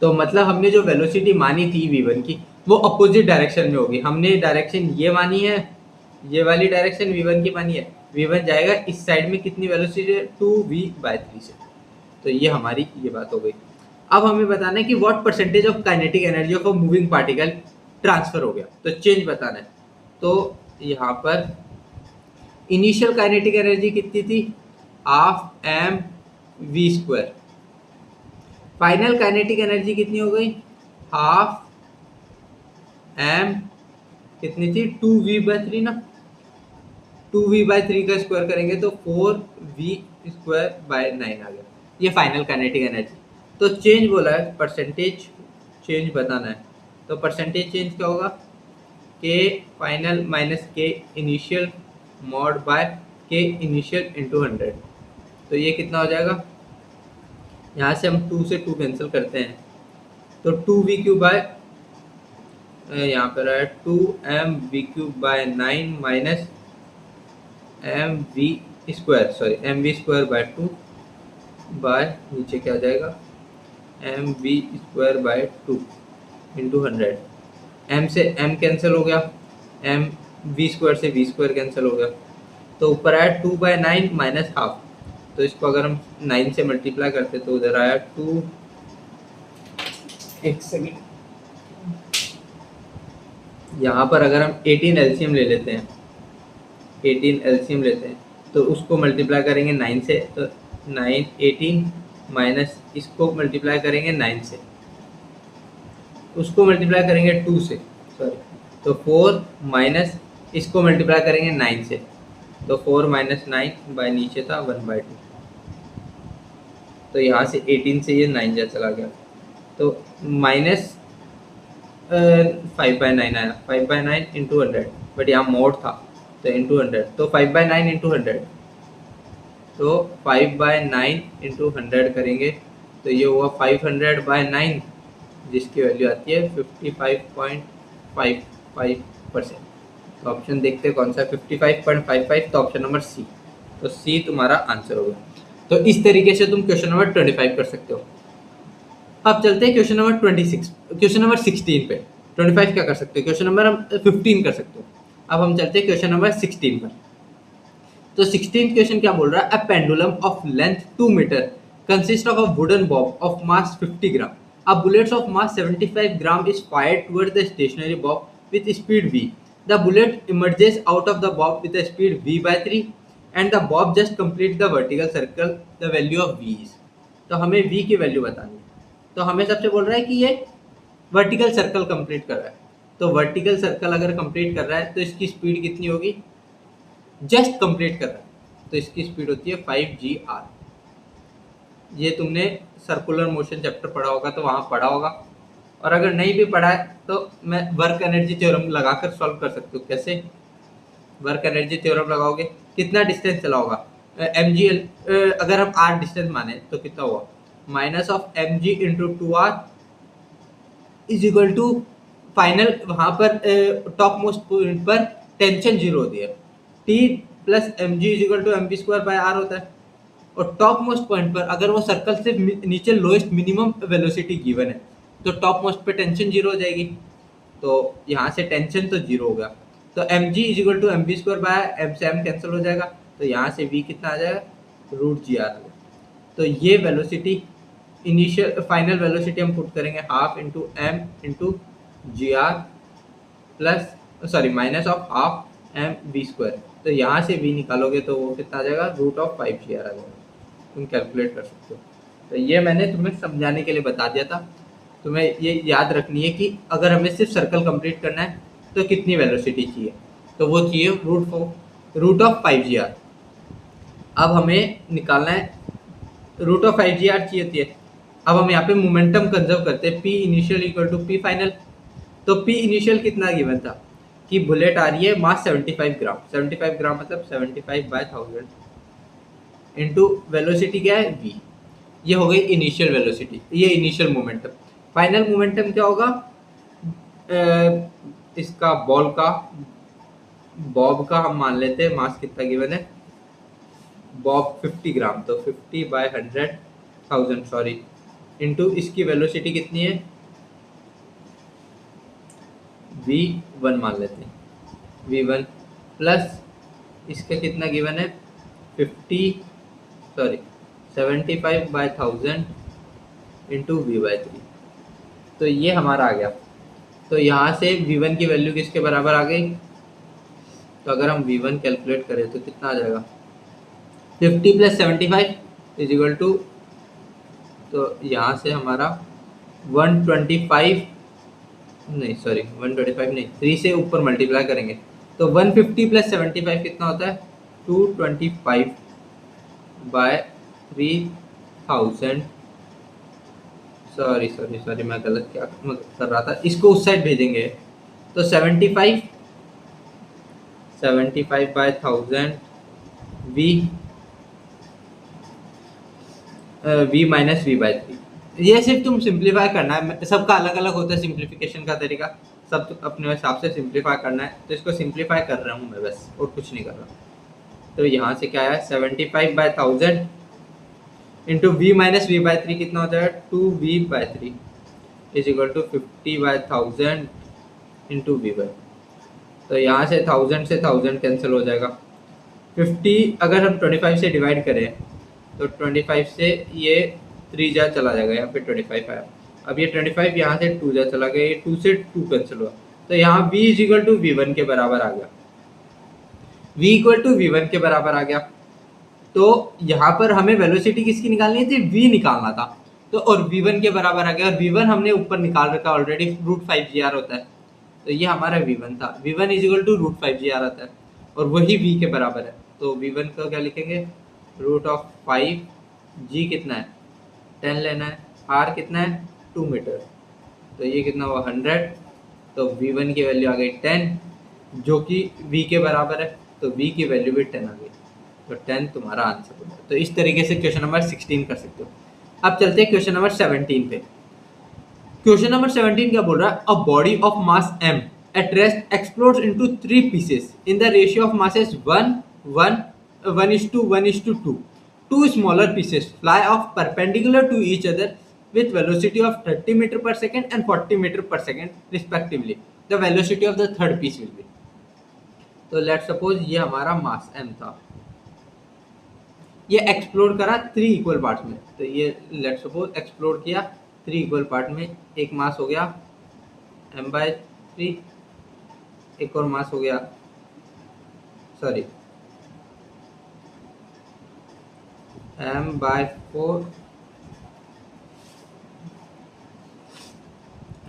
तो मतलब हमने जो वेलोसिटी मानी थी v1 की, वो अपोजिट डायरेक्शन में होगी। हमने डायरेक्शन ये मानी है, ये वाली डायरेक्शन v1 की मानी है, v1 जाएगा इस साइड में, कितनी वेलोसिटी है? 2v/3 से। तो ये हमारी ये बात हो गई। अब हमें बताना है कि what percentage of kinetic energy of a moving particle transfer हो गया, तो चेंज बताना है। तो यहाँ पर इनिशियल काइनेटिक एनर्जी कितनी थी? Half M we square. Final kinetic energy कितनी हो गई? हाफ एम, कितनी थी? 2v/3 ना, 2v/3 का स्क्वायर करेंगे तो 4v²/9 आ गया। ये फाइनल काइनेटिक एनर्जी। तो चेंज बोला है, परसेंटेज चेंज बताना है, तो परसेंटेज चेंज क्या होगा? के फाइनल माइनस के इनिशियल मॉड बाय के इनिशियल इंटू 100। तो ये कितना हो जाएगा? यहाँ से हम 2 से 2 कैंसिल करते हैं, तो 2v³ बाय, यहाँ पर है 2mv³/9 माइनस mv²/2 बाय, नीचे क्या आ जाएगा? mv²/2 into 100। m से m कैंसिल हो गया, m v² से v² कैंसिल हो गया, तो ऊपर आया 2/9 माइनस हाफ। तो इसको अगर हम 9 से मल्टीप्लाई करते तो उधर आया 2, एक सेकेंड, यहाँ पर अगर हम 18 एलसीएम ले लेते हैं, 18 एलसीएम लेते हैं, तो उसको मल्टीप्लाई करेंगे 9 से, तो 9 18 माइनस इसको मल्टीप्लाई करेंगे 9 से, उसको मल्टीप्लाई करेंगे 2 से, सॉरी, तो 4 माइनस इसको मल्टीप्लाई करेंगे 9 से, तो 4 माइनस 9 बाय नीचे था 1/2। तो यहाँ से 18 से ये 9 जा चला गया, तो माइनस 5/9 आया, 5/9 इंटू 100, बट यहाँ मोड था तो इंटू 100, तो 5/9 इंटू 100, तो 5/9 इंटू 100 करेंगे तो ये हुआ 500/9, जिसकी वैल्यू आती है 55.55%। तो ऑप्शन देखते हैं कौन सा 55.55, तो ऑप्शन नंबर सी। तो सी तुम्हारा आंसर होगा। तो इस तरीके से तुम क्वेश्चन नंबर 25 कर सकते हो। अब चलते हैं क्वेश्चन नंबर 26, क्वेश्चन नंबर 16 पे। 25 क्या कर सकते हो, क्वेश्चन नंबर हम 15 कर सकते हो। अब हम चलते हैं क्वेश्चन नंबर 16 पर। तो 16th क्वेश्चन क्या बोल रहा है? A pendulum of length 2 metre consist of a wooden bob of mass 50 gram. A bullet of mass 75 gram is fired towards the stationary bob with speed v. The bullet emerges out of the bob with a speed v/3 and the bob just completes the vertical circle. The value of v is. तो हमें v की वैल्यू बतानी है। तो हमें सबसे बोल रहा है कि ये वर्टिकल सर्कल कंप्लीट कर रहा है। तो वर्टिकल सर्कल अगर कंप्लीट कर रहा है तो इसकी स्पीड कितनी होगी? जस्ट कंप्लीट कर रहा है तो इसकी स्पीड होती है 5g/r। ये तुमने सर्कुलर मोशन चैप्टर पढ़ा होगा तो वहाँ पढ़ा होगा, और अगर नहीं भी पढ़ा है तो मैं वर्क एनर्जी थ्योरम लगाकर सॉल्व कर सकते हो। कैसे वर्क एनर्जी थ्योरम लगाओगे? कितना डिस्टेंस चला होगा mg, अगर हम r डिस्टेंस माने तो कितना हुआ? Minus of mg into 2r is equal to final, वहाँ पर टॉप मोस्ट पॉइंट पर टेंशन 0 होती है, T plus mg is equal to mv²/r होता है। और टॉप मोस्ट पॉइंट पर अगर वो सर्कल से नीचे लोएस्ट मिनिमम वेलोसिटी गिवन है तो टॉप मोस्ट पे टेंशन 0 हो जाएगी। तो यहाँ से टेंशन तो 0 हो गया, तो mg is equal to mv²/m से m कैंसिल हो जाएगा, तो यहाँ से v कितना आ जाएगा? √gr। तो ये वेलोसिटी इनिशियल फाइनल वेलोसिटी हम पुट करेंगे half into m into g r plus sorry minus of half m v²। तो यहाँ से v निकालोगे तो वो कितना आ जाएगा? √5gr आ जाएगा। तुम कैलकुलेट कर सकते हो। तो ये मैंने तुम्हें समझाने के लिए बता दिया था। तुम्हें ये याद रखनी है कि अगर हमें सिर्फ सर्कल कंप्लीट करना है तो कितनी वेलोसिटी चाहिए, तो वो चाहिए रूट ऑफ 5 GR। अब हमें निकालना है रूट ऑफ 5 GR चाहिए थी। अब हम यहाँ पे मोमेंटम कंजर्व करते हैं, p initial equal to p final. तो पी इनिशियल कितना गिवन था कि बुलेट आ रही है मास 75 ग्राम, 75 ग्राम मतलब 75/1000 इंटू वेलोसिटी क्या है v। ये हो गई इनिशियल वेलोसिटी, ये इनिशियल मोमेंटम। फाइनल मोमेंटम क्या होगा, इसका बॉब का हम मान लेते हैं मास कितना गिवन है, बॉब 50 ग्राम, तो 50/100,000 सॉरी, इंटू इसकी वेलोसिटी कितनी है v1 मान लेते हैं, v1 प्लस इसका कितना गिवन है 75/1000 इंटू v/3, तो ये हमारा आ गया। तो यहाँ से v1 की वैल्यू किसके बराबर आ गई, तो अगर हम v1 कैलकुलेट करें तो कितना आ जाएगा 50 + 75 इजिकल टू, तो यहाँ से हमारा 125 नहीं सॉरी 125 नहीं, 3 से ऊपर मल्टीप्लाई करेंगे तो 150 + 75 कितना होता है 225/3000। सॉरी मैं गलत क्या कर रहा था, इसको उस साइड भेजेंगे तो 75/1000 v माइनस v/3। ये सिर्फ तुम सिंप्लीफाई करना है, सबका अलग अलग होता है सिंप्लीफिकेशन का तरीका, सब तो अपने हिसाब से सिंप्लीफाई करना है, तो इसको सिंप्लीफाई कर रहा हूँ मैं बस, और कुछ नहीं कर रहा। तो यहाँ से क्या है 75/1000 इंटू v माइनस v/3 कितना होता है 2v/3 is equal to 50/1000 into v/। तो यहाँ से 1000 से 1000 कैंसिल हो जाएगा, 50 अगर हम 25 से डिवाइड करें तो 25 से ये 3 जा चला जाएगा, यहाँ पे 25 आया। अब ये 25 यहाँ से 2 जा चला गया, ये 2 से 2 कैंसिल हुआ, तो यहाँ v is equal to v1 के बराबर आ गया, v इक्वल टू v1 के बराबर आ गया। तो यहाँ पर हमें वेलोसिटी किसकी निकालनी थी, v निकालना था, तो और v1 के बराबर आ गया, और v1 हमने ऊपर निकाल रखा ऑलरेडी, √5GR होता है, तो ये हमारा v1 था, v1 is equal to √5GR आता है, और वही v के बराबर है। तो v1 का क्या लिखेंगे √5, g कितना है 10 लेना है, r कितना है 2 मीटर, तो ये कितना हुआ 100, तो v1 की वैल्यू आ गई 10 जो कि v के बराबर है, तो v की वैल्यू भी 10 आ गई, तो 10 तुम्हारा आंसर होगा। तो इस तरीके से क्वेश्चन नंबर 16 कर सकते हो। अब चलते हैं क्वेश्चन नंबर 17 पे। क्वेश्चन नंबर 17 क्या बोल रहा है, a body of mass m at rest explodes into 3 pieces in the ratio of masses 1:1:2. Two smaller pieces fly off perpendicular to each other with velocity of 30 meter per second and 40 meter per second respectively. The velocity of the third piece will be. तो लेट्स सपोज ये हमारा मास m था, ये एक्सप्लोर करा 3 इक्वल पार्ट्स में, तो ये लेट्स सपोज एक्सप्लोर किया 3 इक्वल पार्ट में, एक मास हो गया m/3, एक और मास हो गया सॉरी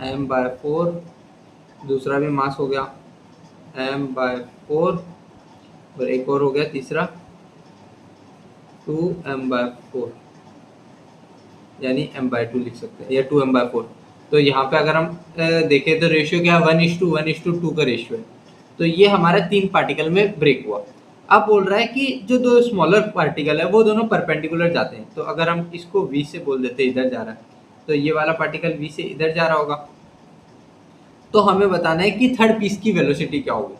m/4, दूसरा भी मास हो गया m/4, और एक और हो गया तीसरा 2m/4, यानी m/2 लिख सकते हैं, या 2m/4। तो यहाँ पे अगर हम देखें तो रेशियो क्या है 1:1:2 का रेशियो है। तो ये हमारा 3 पार्टिकल में ब्रेक हुआ। अब बोल रहा है कि जो 2 स्मॉलर पार्टिकल है वो दोनों परपेंडिकुलर जाते हैं, तो अगर हम इसको v से बोल देते इधर जा रहा है, तो ये वाला पार्टिकल v से इधर जा रहा होगा। तो हमें बताना है कि थर्ड पीस की वेलोसिटी क्या होगी।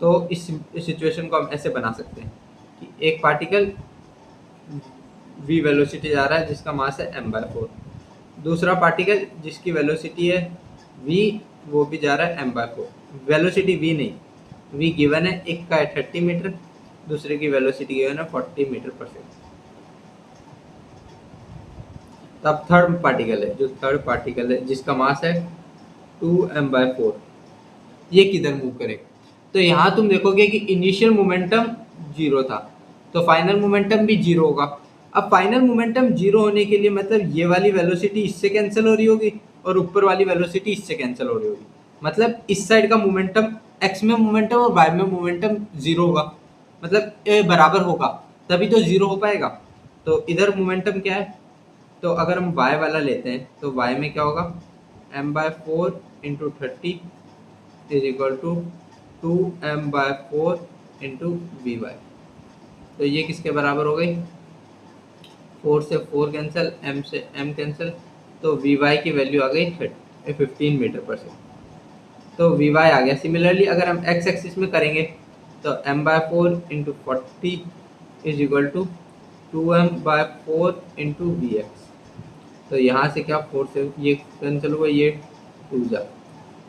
तो इस सिचुएशन को हम ऐसे बना सकते हैं कि एक पार्टिकल v वेलोसिटी जा रहा है जिसका मास है m/4, दूसरा पार्टिकल जिसकी वेलोसिटी है v, वो भी जा रहा है m/4, वेलोसिटी v नहीं, v गिवन है, एक का है 30 मीटर, दूसरे की वेलोसिटी गिवन है 40 मीटर पर सेकंड। तब थर्ड पार्टिकल है जिसका मास है 2m/4, ये किधर मूव करेगा। तो यहाँ तुम देखोगे कि इनिशियल मोमेंटम 0 था, तो फाइनल मोमेंटम भी 0 होगा। अब फाइनल मोमेंटम 0 होने के लिए मतलब ये वाली वेलोसिटी इससे कैंसिल हो रही होगी, और ऊपर वाली वेलोसिटी इससे कैंसिल हो रही होगी। मतलब इस साइड का मोमेंटम एक्स में मोमेंटम और वाई में मोमेंटम जीरो होगा, मतलब बराबर होगा, तभी तो जीरो हो पाएगा। तो इधर मोमेंटम क्या है, तो अगर हम y वाला लेते हैं तो y में क्या होगा, m/4 into 30 is equal to 2m/4 into v y. तो ये किसके बराबर हो गई, 4 से 4 कैंसिल, m से m कैंसिल, तो वी वाई की वैल्यू आ गई 15 मीटर पर सेकेंड। तो वी वाई आ गया। सिमिलरली अगर हम x एक्सिस में करेंगे तो m/4 into 40 is equal to 2m/4 into v x. तो यहाँ से क्या 4 से ये कैंसिल हुआ, ये 2 जा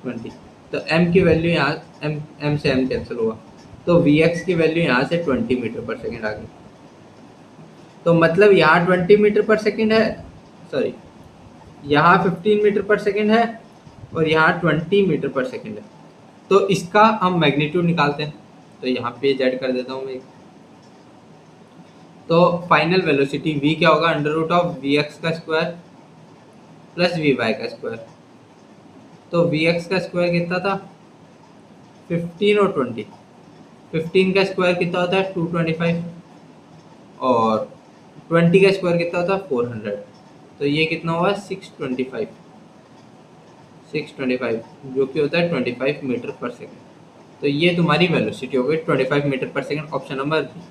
20, तो m की वैल्यू यहाँ m से m कैंसिल हुआ, तो vx की वैल्यू यहाँ से 20 मीटर पर सेकेंड आ गई। तो मतलब यहाँ 20 मीटर पर सेकेंड है, सॉरी यहाँ 15 मीटर पर सेकेंड है और यहाँ 20 मीटर पर सेकेंड है। तो इसका हम मैग्नीट्यूड निकालते हैं, तो यहाँ पेज ऐड कर देता हूँ मैं। तो फाइनल वेलोसिटी v क्या होगा, under root of v x का स्क्वायर प्लस वी वाई का स्क्वायर। तो वी एक्स का स्क्वायर कितना था 15 और 20, 15 का स्क्वायर कितना होता है 225 और 20 का स्क्वायर कितना होता है 400। तो ये कितना हुआ 625, 625 जो कि होता है 25 मीटर पर सेकेंड। तो ये तुम्हारी वेलोसिटी हो गई 25 metre per second, option number B.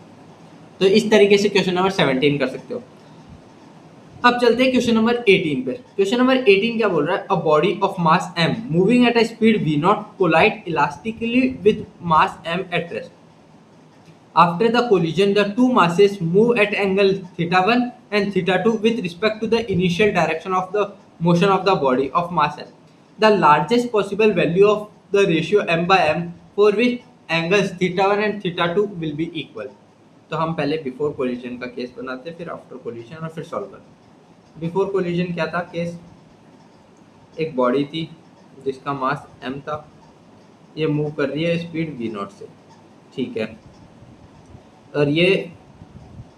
तो इस तरीके से क्वेश्चन नंबर 17 कर सकते हो। अब चलते हैं क्वेश्चन नंबर 18 पे। क्वेश्चन नंबर 18 क्या बोल रहा है, a body of mass m moving at a speed v naught collide elastically with mass m at rest. After the collision, the two masses move at angle θ1 and θ2 with respect to the initial direction of the motion of the body of mass m. The largest possible value of the ratio m by m for which angles θ1 and θ2 will be equal. तो हम पहले बिफोर कोलिजन का केस बनाते हैं, फिर आफ्टर कोलिजन और फिर सॉल्व करते। बिफोर कोलिजन क्या था केस, एक बॉडी थी जिसका मास m था, ये मूव कर रही है स्पीड v नॉट से, ठीक है, और ये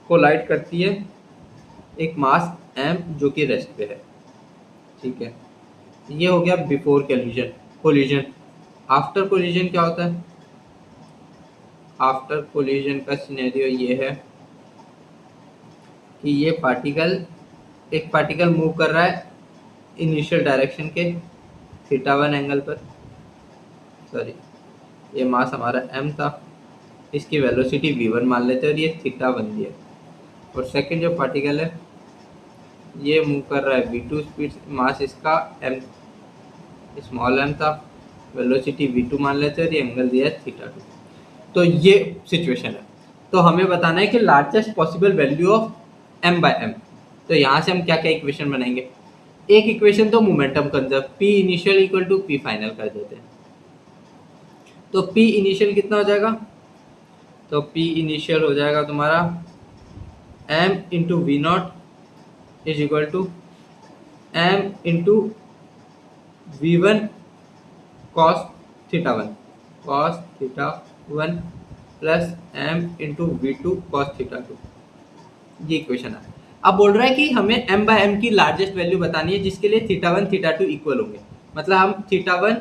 कोलाइड करती है एक मास m जो कि रेस्ट पे है, ठीक है। ये हो गया बिफोर कोलिजन। आफ्टर कोलिजन क्या होता है, आफ्टर कोलिजन का सिनेरियो ये है कि ये एक पार्टिकल मूव कर रहा है इनिशियल डायरेक्शन के θ1 एंगल पर, सॉरी ये मास हमारा m था, इसकी वेलोसिटी v1 मान लेते हैं और ये θ1 दिया, और सेकंड जो पार्टिकल है ये मूव कर रहा है v2 स्पीड, मास इसका m स्मॉल m था, वेलोसिटी v2 मान लेते हैं और ये एंगल दिया है θ2। तो ये सिचुएशन है। तो हमें बताना है कि largest possible value of m by m। तो यहाँ से हम क्या क्या इक्वेशन बनाएंगे, एक इक्वेशन तो momentum conserve p initial equal to p final कर देते हैं। तो p इनिशियल कितना हो जाएगा, तो p इनिशियल हो जाएगा तुम्हारा m into we naught is equal to m into V one cos θ1 plus m into V two cos θ2, ये इक्वेशन है। अब बोल रहा है कि हमें m बाय m की लार्जेस्ट वैल्यू बतानी है जिसके लिए θ1 θ2 इक्वल होंगे। मतलब हम θ1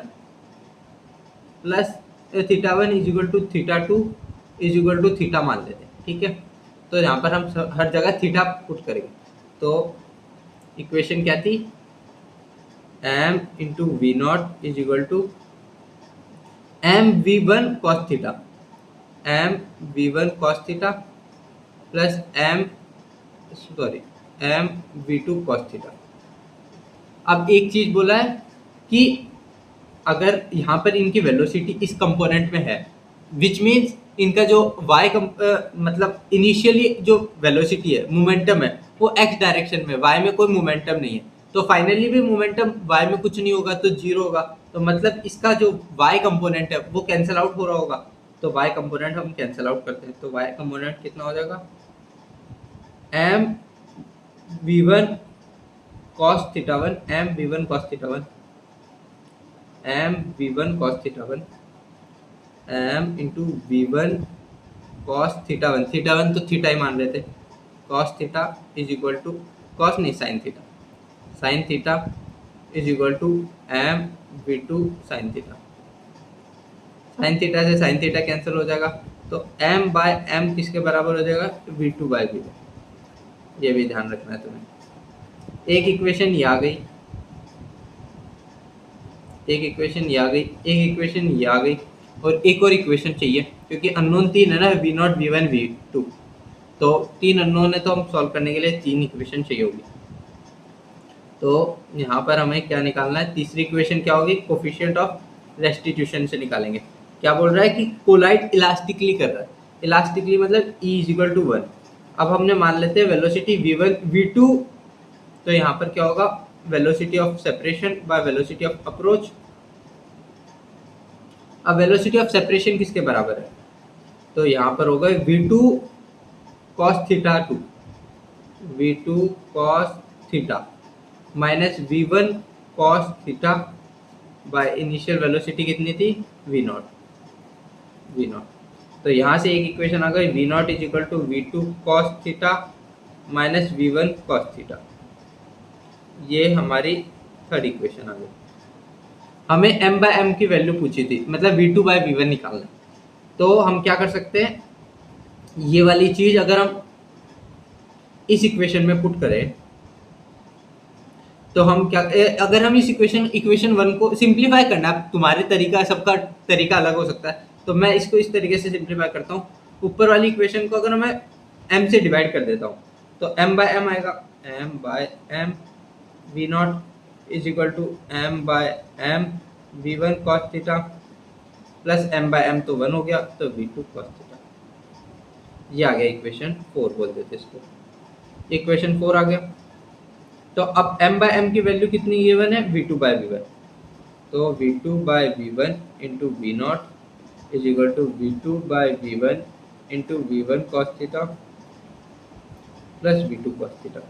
plus θ1 is equal to θ2 is equal to theta मान लेते हैं, ठीक है। तो यहाँ पर हम हर जगह थीटा पुट करेंगे। तो इक्वेशन क्या थी, m into we naught is equal to m v1 cos theta, m v1 cos theta plus m v2 cos theta. अब एक चीज बोला है कि अगर यहाँ पर इनकी वेलोसिटी इस कंपोनेंट में है, विच मीन्स इनका जो y मतलब इनिशियली जो वेलोसिटी है, मोमेंटम है, वो x डायरेक्शन में, y में कोई मोमेंटम नहीं है, तो फाइनली भी मोमेंटम y में कुछ नहीं होगा तो जीरो होगा। तो मतलब इसका जो y कंपोनेंट है वो कैंसिल आउट हो रहा होगा, तो y कंपोनेंट हम कैंसिल आउट करते हैं। तो y कंपोनेंट कितना हो जाएगा, m v1 cos θ1 m v1 cos θ1 m v1 cos θ1 m into v1 cos θ1, θ1 तो थीटा ही मान लेते, cos theta is equal to, cos नहीं sin theta is equal to m v two sine theta. Sine theta से साइन थीटा कैंसिल हो जाएगा, तो एम बाय एम किसके बराबर हो जाएगा, v two by v one. ये भी ध्यान रखना है तुम्हें। एक इक्वेशन ये आ गई, एक इक्वेशन ये आ गई, एक इक्वेशन ये आ गई, और एक और इक्वेशन चाहिए क्योंकि अननोन तीन है ना, v naught v one v two, तो तीन अननोन है, तो हम सॉल्व करने के लिए तीन इक्वेशन चाहिए होगी। तो यहाँ पर हमें क्या निकालना है, तीसरी इक्वेशन क्या होगी, कोफिशिएंट ऑफ रेस्टिट्यूशन से निकालेंगे। क्या बोल रहा है कि कोलाइड इलास्टिकली कर रहा है, इलास्टिकली मतलब E is equal to one. अब हमने मान लेते हैं वेलोसिटी v1 v2, तो यहाँ पर क्या होगा, velocity of separation by velocity of approach. अब वेलोसिटी ऑफ सेपरेशन किसके बराबर है, तो यहाँ पर होगा v2 cos theta 2, v2 cos theta minus v1 cos theta by initial velocity कितनी थी, v0। तो यहाँ से एक इक्वेशन आ गई, v0 is equal to v2 cos theta minus v1 cos theta. ये हमारी थर्ड इक्वेशन आ गई। हमें m बाय m की वैल्यू पूछी थी, मतलब v2 बाय v1 निकालना है। तो हम क्या कर सकते हैं, ये वाली चीज अगर हम इस इक्वेशन में पुट करें, तो हम क्या, अगर हम इस इक्वेशन वन को सिंप्लीफाई करना है, तुम्हारे तरीका, सबका तरीका अलग हो सकता है, तो मैं इसको इस तरीके से सिंप्लीफाई करता हूँ। ऊपर वाली इक्वेशन को अगर मैं m से डिवाइड कर देता हूँ, तो m बाय m आएगा, m by m v naught is equal to m by m v one cos theta plus m by m तो 1 हो गया, तो v2 कॉस थीटा। ये आ गया इक्वेशन 4 बोल देते इसको, इक्वेशन 4 आ गया। तो अब m बाय m की वैल्यू कितनी गिवन है, v2 बाय v1, तो v2 by v1 into we naught is equal to v2 by v1 into v1 cos theta plus v2 cos theta.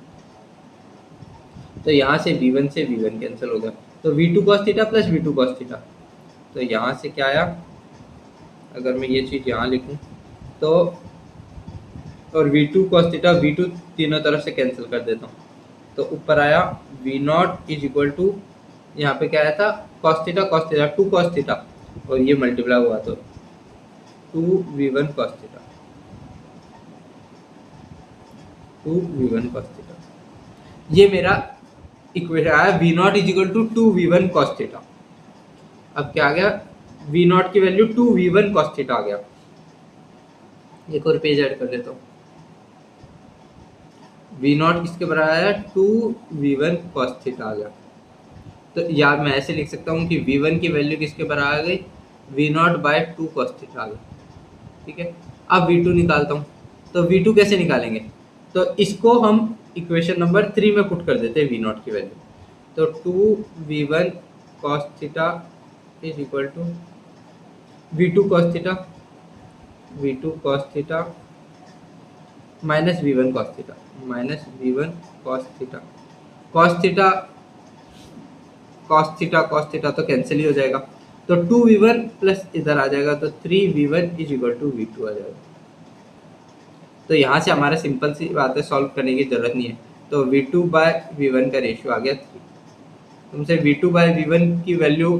तो यहाँ से v1 से v1 कैंसिल हो गया, तो v2 cos theta plus v2 cos theta. तो यहाँ से क्या आया, अगर मैं ये चीज़ यहाँ लिखूँ तो, और v2 cos थीटा v2 तीनों तरफ से कैंसिल कर देता हूँ, तो ऊपर आया v naught is equal to, यहाँ पे क्या आया था, cos थीटा 2 cos थीटा, और ये मल्टीप्लाई हुआ तो 2v1 cos theta, 2v1 cos theta. ये मेरा इक्वेशन आया, v naught is equal to 2v1 cos theta. अब क्या आ गया, वी नॉट की वैल्यू 2v1 cos थीटा आ गया। एक और पेज ऐड कर देता हूँ, वी नॉट किसके बराबर आया, 2v1 cos थीटा आ गया। तो यार मैं ऐसे लिख सकता हूँ कि v1 की वैल्यू किसके बराबर आ गई, V naught by 2 cos theta आ गया। ठीक है, अब v2 निकालता हूँ, तो v2 कैसे निकालेंगे, तो इसको हम इक्वेशन नंबर 3 में पुट कर देते हैं वी नॉट की वैल्यू। तो 2v1 cos theta is equal to v2 cos theta, v2 cos theta minus v1 cos theta, minus v1 cos theta. cos theta cos theta cos theta तो कैंसिल ही हो जाएगा, तो 2v1 प्लस इधर आ जाएगा, तो 3v1 is equal to v2 आ जाएगा। तो यहाँ से हमारा सिंपल सी बात है, सॉल्व करने की जरूरत नहीं है। तो v2 बाय v1 का रेशियो आ गया 3। तुमसे v2 बाय v1 की वैल्यू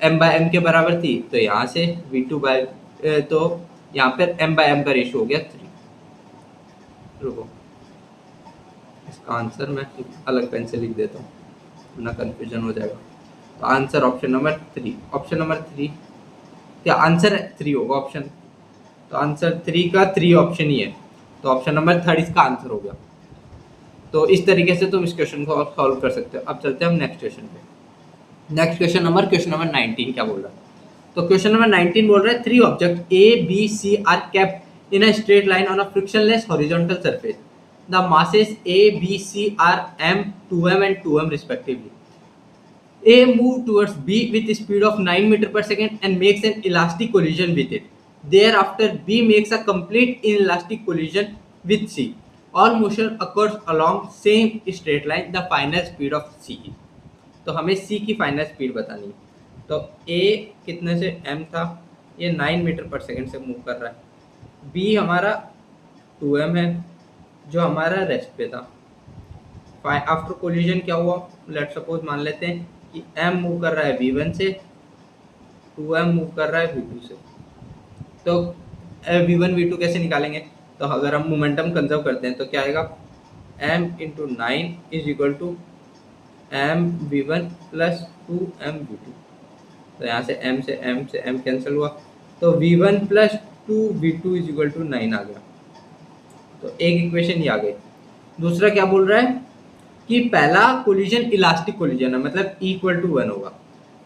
m बाय m के बराबर थी, तो यहाँ से v2 बाय, तो यहाँ पर m बाय m का रेशियो हो गया 3। रुको, इसका आंसर मैं अलग पेन से लिख देता हूँ, वरना कन्फ्यूजन हो जाएगा। तो answer option number 3, option number 3 क्या आंसर 3 होगा ऑप्शन, तो आंसर 3 का 3 ऑप्शन ही है, तो ऑप्शन नंबर 3 इसका आंसर हो गया। तो इस तरीके से तुम इस क्वेश्चन को सॉल्व कर सकते हो। अब चलते हैं हम नेक्स्ट क्वेश्चन पे। नेक्स्ट क्वेश्चन नंबर 19 क्या बोल रहा है, तो क्वेश्चन नंबर 19 बोल रहा है 3 object A B C are kept in a straight line on a frictionless horizontal surface. The masses A, B, C are m, 2m and 2m respectively. A moves towards B with a speed of 9 meter per second and makes an elastic collision with it. Thereafter, B makes a complete inelastic collision with C. All motion occurs along same straight line. The final speed of C is. तो हमें C की फाइनल स्पीड बतानी है। तो A कितने से m था, ये 9 मीटर पर सेकेंड से मूव कर रहा है। B हमारा 2m है जो हमारा रेस्ट पे था। आफ्टर कोलिजन क्या हुआ, लेट सपोज मान लेते हैं कि m मूव कर रहा है v1 से, 2m मूव कर रहा है v2 से। तो v1 v2 कैसे निकालेंगे? तो अगर हम मोमेंटम कंजर्व करते हैं तो क्या आएगा, m into 9 is equal to m v1 plus 2m v2। तो यहाँ से m कैंसिल हुआ, तो v1 plus 2v2 is equal to 9 आ गया। तो एक इक्वेशन ये आ गई। दूसरा क्या बोल रहा है कि पहला कोलिजन इलास्टिक कोलिजन है, मतलब E इक्वल टू 1 होगा।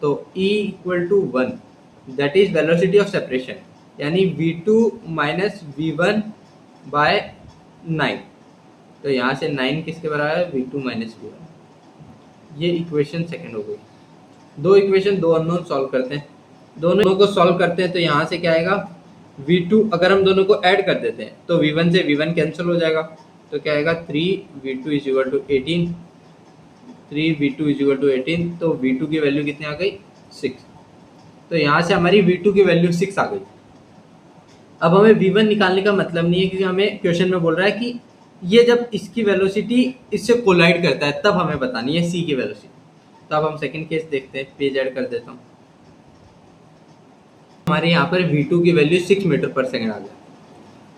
तो E equal to 1 that is velocity of separation, यानी v2 माइनस v1 बाय 9। तो यहाँ से 9 किसके बराबर है, v2 माइनस v1। ये इक्वेशन सेकंड हो गई। दो इक्वेशन, दो अननोन सॉल्व करते हैं, दोनों को सॉल्व करते हैं। तो यहाँ से क्या आएगा, v2 अगर हम दोनों को ऐड कर देते हैं तो v1 से v1 कैंसिल हो जाएगा। तो क्या आएगा, 3v2 is equal to 18, 3v2 is equal to 18। तो v2 की वैल्यू कितनी आ गई, 6। तो यहाँ से हमारी v2 की वैल्यू 6 आ गई। अब हमें v1 निकालने का मतलब नहीं है, क्योंकि हमें क्वेश्चन में बोल रहा है कि ये जब इसकी वेलोसिटी इससे कोलाइड करता है तब हमें बतानी है c की वेलोसिटी। तो अब हम सेकंड केस देखते हैं, पेज ऐड कर देता हूँ। हमारे यहाँ पर v2 की वैल्यू 6 मीटर पर सेकंड आ गया।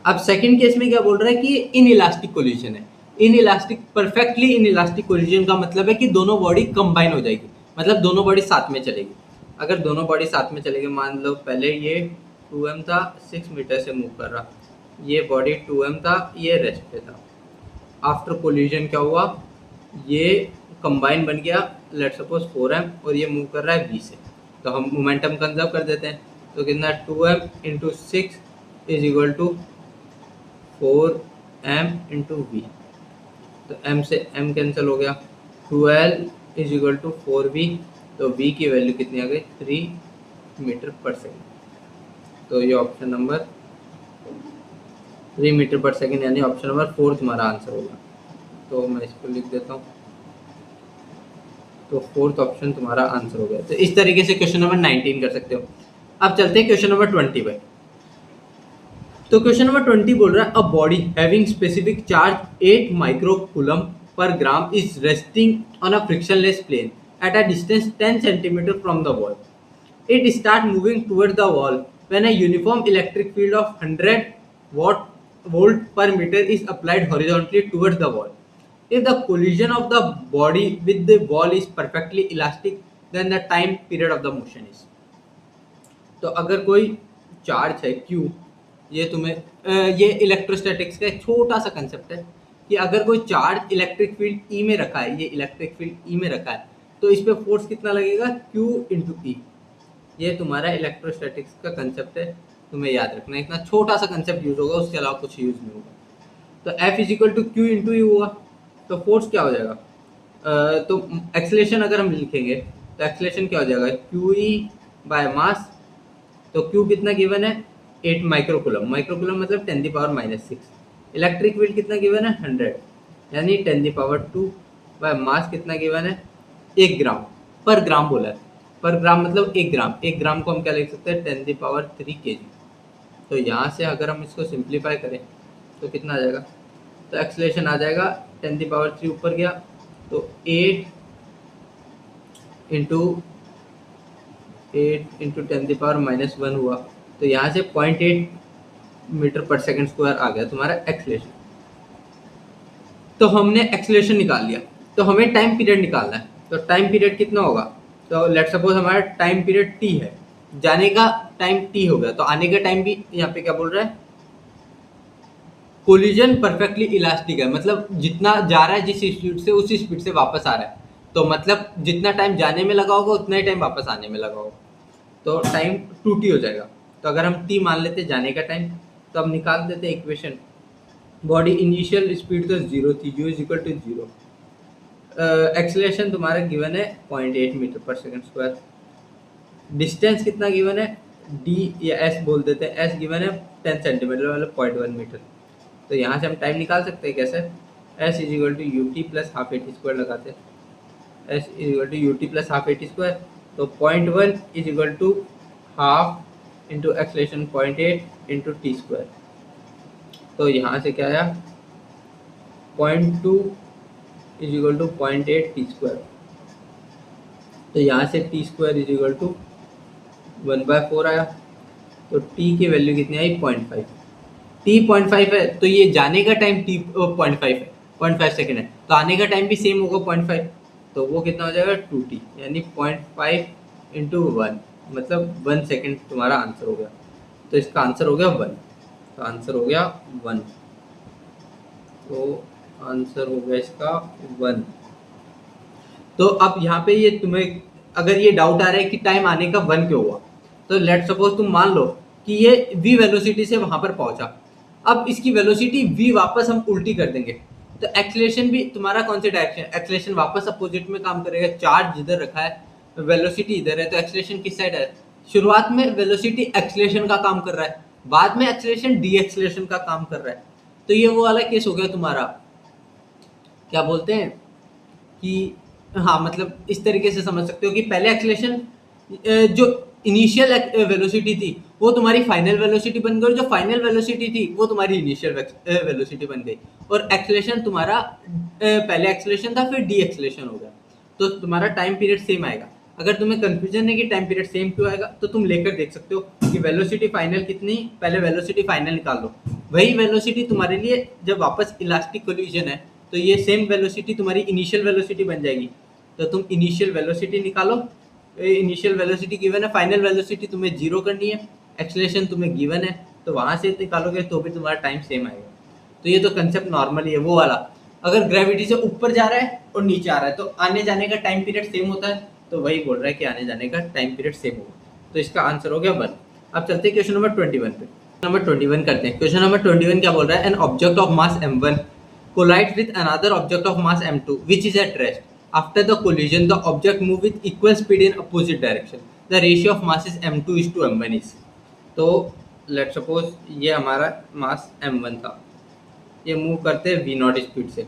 अब सेकंड केस में क्या बोल रहा है कि इन इलास्टिक कोलिजन है। In elastic, perfectly in elastic collision का मतलब है कि दोनों बॉडी कंबाइन हो जाएगी, मतलब दोनों बॉडी साथ में चलेगी। अगर दोनों बॉडी साथ में चलेगी, मान लो पहले ये 2m था, 6 मीटर से मूव कर रहा, ये बॉडी 2m था, ये रेस्ट पे था। आफ्टर कोलिजन क्या हुआ, ये कंबाइन बन गया, लेट्स सपोज 4m, और ये मूव कर रहा है v से। तो हम मोमेंटम कंजर्व कर देते हैं। तो कितना, 2m into 6 is equal to 4m into v. तो m से m कैंसिल हो गया, 12 इज इक्वल टू 4v। तो v की वैल्यू कितनी आ गई, 3 मीटर पर सेकेंड। तो ये option number 3 metre per second, यानी ऑप्शन नंबर 4 तुम्हारा आंसर होगा। तो मैं इसको लिख देता हूँ। तो फोर्थ ऑप्शन तुम्हारा आंसर हो गया। तो इस तरीके से क्वेश्चन नंबर 19 कर सकते हो। अब चलते हैं क्वेश्चन नंबर 20 पे। तो क्वेश्चन नंबर 20 बोल रहा है, a body having specific charge 8 microcoulomb per gram is resting on a frictionless plane at a distance 10 centimetre from the wall. It start moving toward the wall when a uniform electric field of 100 volt per meter is applied horizontally towards the wall. If the collision of the body with the wall is perfectly elastic, then the time period of the motion is. तो अगर कोई चार्ज है Q, ये तुम्हें ये इलेक्ट्रोस्टैटिक्स का एक छोटा सा कंसेप्ट है कि अगर कोई चार्ज इलेक्ट्रिक फील्ड E में रखा है, ये इलेक्ट्रिक फील्ड E में रखा है, तो इस पे फोर्स कितना लगेगा, Q इंटू E। ये तुम्हारा इलेक्ट्रोस्टैटिक्स का कंसेप्ट है, तुम्हें याद रखना है। इतना छोटा सा कंसेप्ट यूज होगा, उसके अलावा कुछ यूज नहीं होगा। तो F is equal to q into u हुआ, तो फोर्स क्या हो जाएगा, तो एक्सेलरेशन अगर हम लिखेंगे तो एक्सेलरेशन क्या हो जाएगा, क्यू ई बाय मास। तो क्यू कितना गिवन है, 8 माइक्रोकूलम, माइक्रोकूलम मतलब 10⁻⁻⁶। इलेक्ट्रिक फील्ड कितना गिवन है, 100, यानी 10⁻², बाय मास कितना गिवन है, 1 ग्राम पर ग्राम बोला है। पर ग्राम मतलब 1 ग्राम, 1 ग्राम को हम क्या लिख सकते हैं, 10³ kg। तो यहाँ से अगर हम इसको सिंप्लीफाई करें तो कितना आ जाएगा, तो एक्सेलरेशन आ जाएगा 10³ ऊपर गया, तो 8 इंटू 10⁻⁻1 हुआ। तो यहाँ से 0.8 मीटर पर सेकेंड स्क्वायर आ गया तुम्हारा एक्सेलरेशन। तो हमने एक्सेलरेशन निकाल लिया, तो हमें टाइम पीरियड निकालना है। तो टाइम पीरियड कितना होगा, तो लेट सपोज हमारा टाइम पीरियड t है, जाने का टाइम t हो गया, तो आने का टाइम भी यहाँ पे क्या बोल रहा है, कोलिजन परफेक्टली इलास्टिक है, मतलब जितना जा रहा है जिस स्पीड से उसी स्पीड से वापस आ रहा है। तो मतलब जितना टाइम जाने में लगा होगा उतना ही टाइम वापस आने में लगा होगा, तो टाइम 2t हो जाएगा। तो अगर हम t मान लेते जाने का टाइम, तो हम निकाल देते इक्वेशन। बॉडी इनिशियल स्पीड तो 0 थी, u is equal to 0। Acceleration तुम्हारा गिवन है 0.8 metre per second square. Distance कितना गिवन है, d या s बोल देते हैं, s गिवन है 10 सेंटीमीटर मतलब 0.1 मीटर। तो यहाँ से हम टाइम निकाल सकते हैं कैसे, s is equal to ut plus half a t square लगाते हैं, s is equal to ut plus half a t square. तो 0.1 is equal to half into acceleration 0.8 into t square. तो यहाँ से क्या आया, 0.2 is equal to 0.8 t square. तो यहाँ से t square is equal to 1/4 आया। तो टी की वैल्यू कितनी आई 0.5। टी 0.5 है तो ये जाने का टाइम टी 0.5 है, 0.5 सेकेंड है, तो आने का टाइम भी सेम होगा 0.5। तो वो कितना हो जाएगा 2t, यानी 0.5 इंटू 1, मतलब 1 सेकेंड तुम्हारा आंसर हो गया। तो इसका आंसर हो गया 1। तो आंसर हो गया 1। तो आंसर हो गया इसका 1। तो अब यहाँ पे ये तुम्हें अगर ये डाउट आ रहा है कि टाइम आने का 1 क्यों हुआ, तो लेट सपोज तुम मान लो कि ये v वेलोसिटी से वहां पर पहुंचा। अब इसकी वेलोसिटी v वापस हम उल्टी कर देंगे, तो एक्सेलरेशन भी तुम्हारा कौन से डायरेक्शन, एक्सेलरेशन वापस अपोजिट में काम करेगा। चार्ज जिधर रखा है, वेलोसिटी इधर है, तो एक्सेलरेशन किस साइड है। शुरुआत में वेलोसिटी एक्सेलरेशन का काम कर रहा है, बाद में एक्सेलरेशन डी एक्सेलरेशन का काम कर रहा है। तो ये वो वाला केस हो गया तुम्हारा, क्या बोलते हैं कि हाँ, मतलब इस तरीके से समझ सकते हो कि पहले एक्सेलरेशन जो इनिशियल वेलोसिटी थी वो तुम्हारी फाइनल वेलोसिटी बन गई, और जो फाइनल वेलोसिटी थी वो तुम्हारी इनिशियल वेलोसिटी बन गई, और एक्सेलरेशन तुम्हारा पहले एक्सेलरेशन था फिर डी एक्सेलरेशन हो गया। तो तुम्हारा टाइम पीरियड सेम आएगा। अगर तुम्हें कंफ्यूजन है कि टाइम पीरियड सेम क्यों आएगा, तो तुम लेकर देख सकते हो कि वेलोसिटी फाइनल कितनी, पहले वेलोसिटी फाइनल निकाल लो। वही वेलोसिटी तुम्हारे लिए जब वापस इलास्टिक कोलिजन है तो ये सेम वेलोसिटी तुम्हारी इनिशियल वेलोसिटी बन जाएगी। तो तुम इनिशियल वेलोसिटी निकालो, इनिशियल वेलोसिटी गिवन है, फाइनल वेलोसिटी तुम्हें 0 करनी है, एक्सेलरेशन तुम्हें गिवन है, तो वहां से निकालोगे तो भी तुम्हारा टाइम सेम आएगा। तो ये तो कंसेप्ट नॉर्मली है वो वाला। अगर ग्रेविटी से ऊपर जा रहा है और नीचे आ रहा है तो आने जाने का टाइम पीरियड सेम होता है, तो वही बोल रहा है कि आने जाने का टाइम पीरियड सेम होगा। तो इसका आंसर हो गया 1। अब चलते हैं क्वेश्चन नंबर 21 पे। नंबर 21 करते हैं। क्वेश्चन नंबर 21 क्या बोल रहा है, an object of mass m1 collides with another object of mass m2 which is at rest. After the collision, the object move with equal speed in opposite direction. The ratio of masses m2 is to m1 is. तो लेट सपोज ये हमारा मास m1 था, ये मूव करते हैं v0 स्पीड से।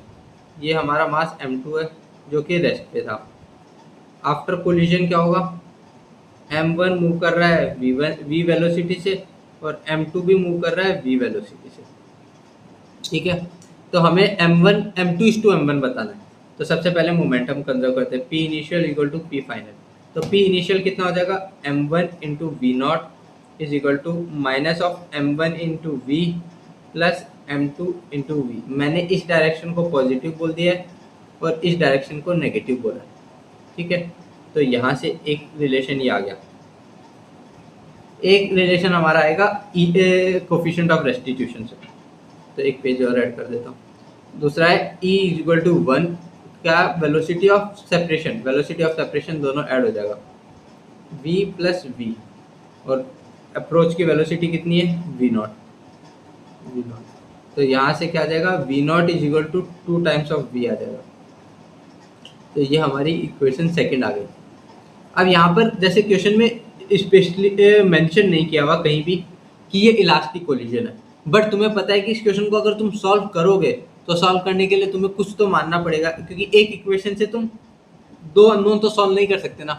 ये हमारा मास m2 है जो कि रेस्ट पे था। आफ्टर कोलिजन क्या होगा, m1 मूव कर रहा है v वेलोसिटी से, और m2 भी मूव कर रहा है v वेलोसिटी से। ठीक है, तो हमें m1 m2 is to m1 बताना है। तो सबसे पहले मोमेंटम कंजर्व करते हैं, p initial equal to p final. तो p इनिशियल कितना हो जाएगा, m1 into we naught is equal to minus of m1 into v plus m2 into v. मैंने इस डायरेक्शन को पॉजिटिव बोल दिया है और इस डायरेक्शन को नेगेटिव बोला है। ठीक है, तो यहाँ से एक रिलेशन ये आ गया। एक रिलेशन हमारा आएगा कोफिशिएंट ऑफ रेस्टिट्यूशन से, तो एक पेज और ऐड कर देता हूँ। दूसरा है E इज इक्वल टू 1, क्या velocity of separation, velocity of separation दोनों ऐड हो जाएगा v प्लस वी, और अप्रोच की वेलोसिटी कितनी है v0। तो यहाँ से क्या आ जाएगा, v0 is equal to 2 times of v आ जाएगा। तो ये हमारी इक्वेशन सेकंड आ गई। अब यहाँ पर जैसे क्वेश्चन में स्पेशली मेंशन नहीं किया हुआ कहीं भी कि ये इलास्टिक कोलिजन है, बट तुम्हें पता है कि इस क्वेश्चन को अगर तुम सॉल्व करोगे तो सॉल्व करने के लिए तुम्हें कुछ तो मानना पड़ेगा, क्योंकि एक इक्वेशन से तुम 2 अननोन तो सॉल्व नहीं कर सकते ना।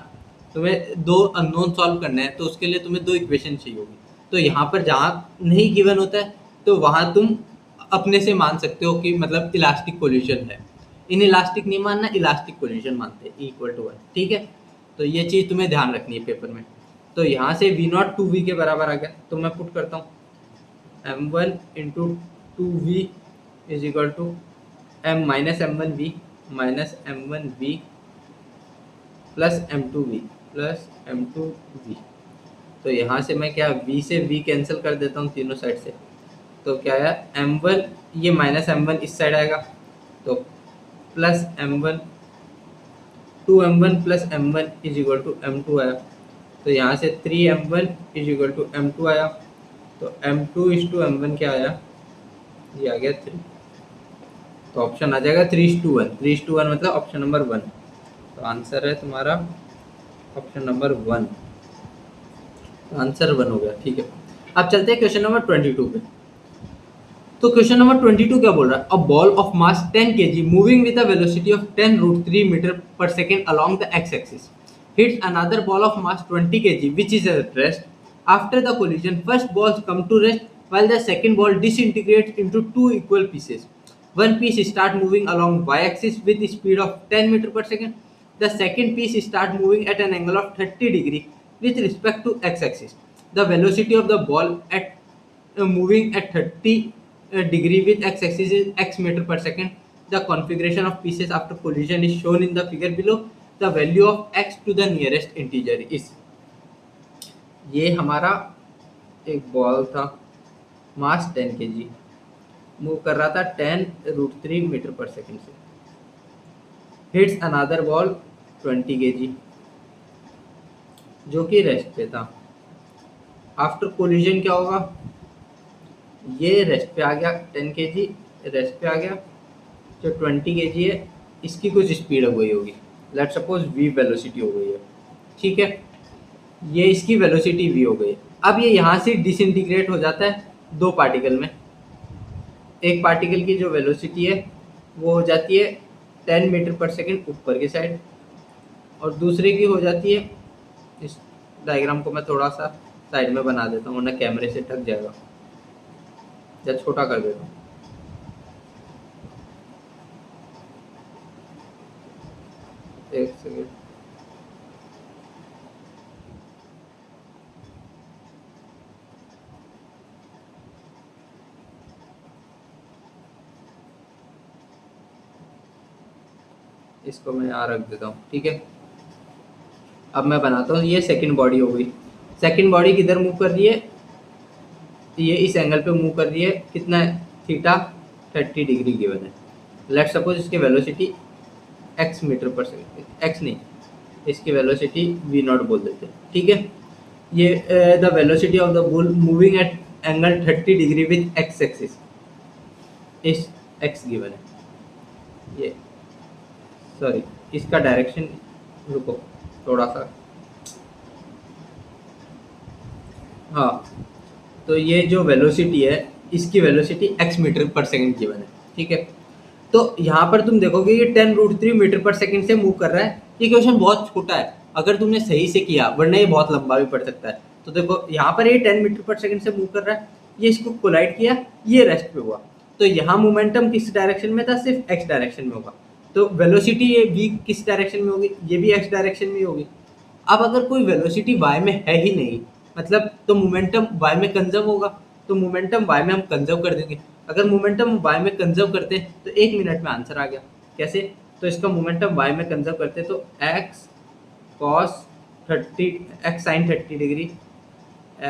तुम्हें 2 अननोन सॉल्व करना है तो उसके लिए तुम्हें 2 इक्वेशन चाहिए होगी। तो यहाँ पर जहाँ नहीं गिवन होता है तो वहाँ तुम अपने से मान सकते हो कि मतलब इलास्टिक कोलिजन है। इन इलास्टिक नहीं मानना, इलास्टिक कोलिजन मानते हैं इक्वल टू 1। ठीक है, तो ये चीज़ तुम्हें ध्यान रखनी है पेपर में। तो यहाँ से v0 2v के बराबर आ गया, तो मैं पुट करता हूँ m1 into 2v is equal to m minus m1v minus m1v plus m2v plus m2v। तो यहाँ से मैं क्या v से v कैंसिल कर देता हूँ तीनों साइड से। तो क्या आया m1, ये माइनस m1 इस साइड आएगा, तो plus m1 2m1 plus m1 is equal to m2 आया। तो यहाँ से 3m1 is equal to m2 आया। तो m2 इज टू m1 क्या आया, ये आ गया 3। तो ऑप्शन आ जाएगा 3:1। 3:1 मतलब ऑप्शन नंबर 1। तो आंसर है तुम्हारा ऑप्शन नंबर 1। तो आंसर 1 हो गया। ठीक है, अब चलते हैं क्वेश्चन नंबर 22 पे। तो क्वेश्चन नंबर 22 क्या बोल रहा है, a ball of mass 10 kg moving with a velocity of 10√3 metre per second along the X axis hits another ball of mass 20 kg which is at rest. After the collision, first balls come to rest while the second ball disintegrates into 2 equal pieces. One piece start moving along y-axis with speed of 10 meter per second, The second piece start moving at an angle of 30 degree with respect to x-axis. The velocity of the ball at moving at 30 degree with x-axis is x meter per second. The configuration of pieces after collision is shown in the figure below. The value of x to the nearest integer is, ये हमारा एक बॉल था, मास 10 kg, मूव कर रहा था 10√3 मीटर पर सेकेंड से, हिट्स अनदर बॉल 20 kg जो कि रेस्ट पे था। आफ्टर कोलिजन क्या होगा, ये रेस्ट पे आ गया 10 kg, रेस्ट पे आ गया, जो 20 kg है इसकी कुछ स्पीड हो गई होगी, लेट सपोज v वेलोसिटी हो गई है, ठीक है, ये इसकी वेलोसिटी v हो गई। अब ये यहाँ से डिसइंटीग्रेट हो जाता है दो पार्टिकल में, एक पार्टिकल की जो वेलोसिटी है वो हो जाती है 10 मीटर पर सेकेंड ऊपर की साइड, और दूसरे की हो जाती है, इस डायग्राम को मैं थोड़ा सा साइड में बना देता हूँ वरना कैमरे से ढक जाएगा, या छोटा कर देता हूँ। एक सेकेंड, इसको मैं यहाँ रख देता हूँ, ठीक है। अब मैं बनाता हूँ, ये सेकंड बॉडी हो गई। सेकंड बॉडी किधर मूव कर रही है, ये इस एंगल पे मूव कर रही है, कितना है, थीटा 30 डिग्री गिवन है। लेट सपोज इसकी velocity x metre per second, x नहीं, इसकी वेलोसिटी v0 बोल देते हैं, ठीक है। ये the velocity of the bull moving at angle 30 degree with x axis, इस x गिवन है, ये सॉरी इसका डायरेक्शन, रुको थोड़ा सा, हाँ, तो ये जो वेलोसिटी है इसकी velocity x metre per second given है, ठीक है। तो यहाँ पर तुम देखोगे ये 10√3 मीटर पर सेकंड से मूव कर रहा है। ये क्वेश्चन बहुत छोटा है अगर तुमने सही से किया, वरना ये बहुत लंबा भी पड़ सकता है। तो देखो यहाँ पर ये 10 मीटर पर सेकंड से मूव कर रहा है, ये इसको कोलाइड किया, ये रेस्ट पे हुआ, तो यहाँ मोमेंटम किस डायरेक्शन में था, सिर्फ x डायरेक्शन में होगा। तो वेलोसिटी ये v किस डायरेक्शन में होगी, ये भी x डायरेक्शन में होगी। अब अगर कोई वेलोसिटी y में है ही नहीं, मतलब तो मोमेंटम y में कंजर्व होगा, तो मोमेंटम y में हम कंजर्व कर देंगे। अगर मोमेंटम y में कंजर्व करते हैं तो 1 मिनट में आंसर आ गया। कैसे, तो इसका मोमेंटम y में कंजर्व करते हैं तो x sin 30 degree,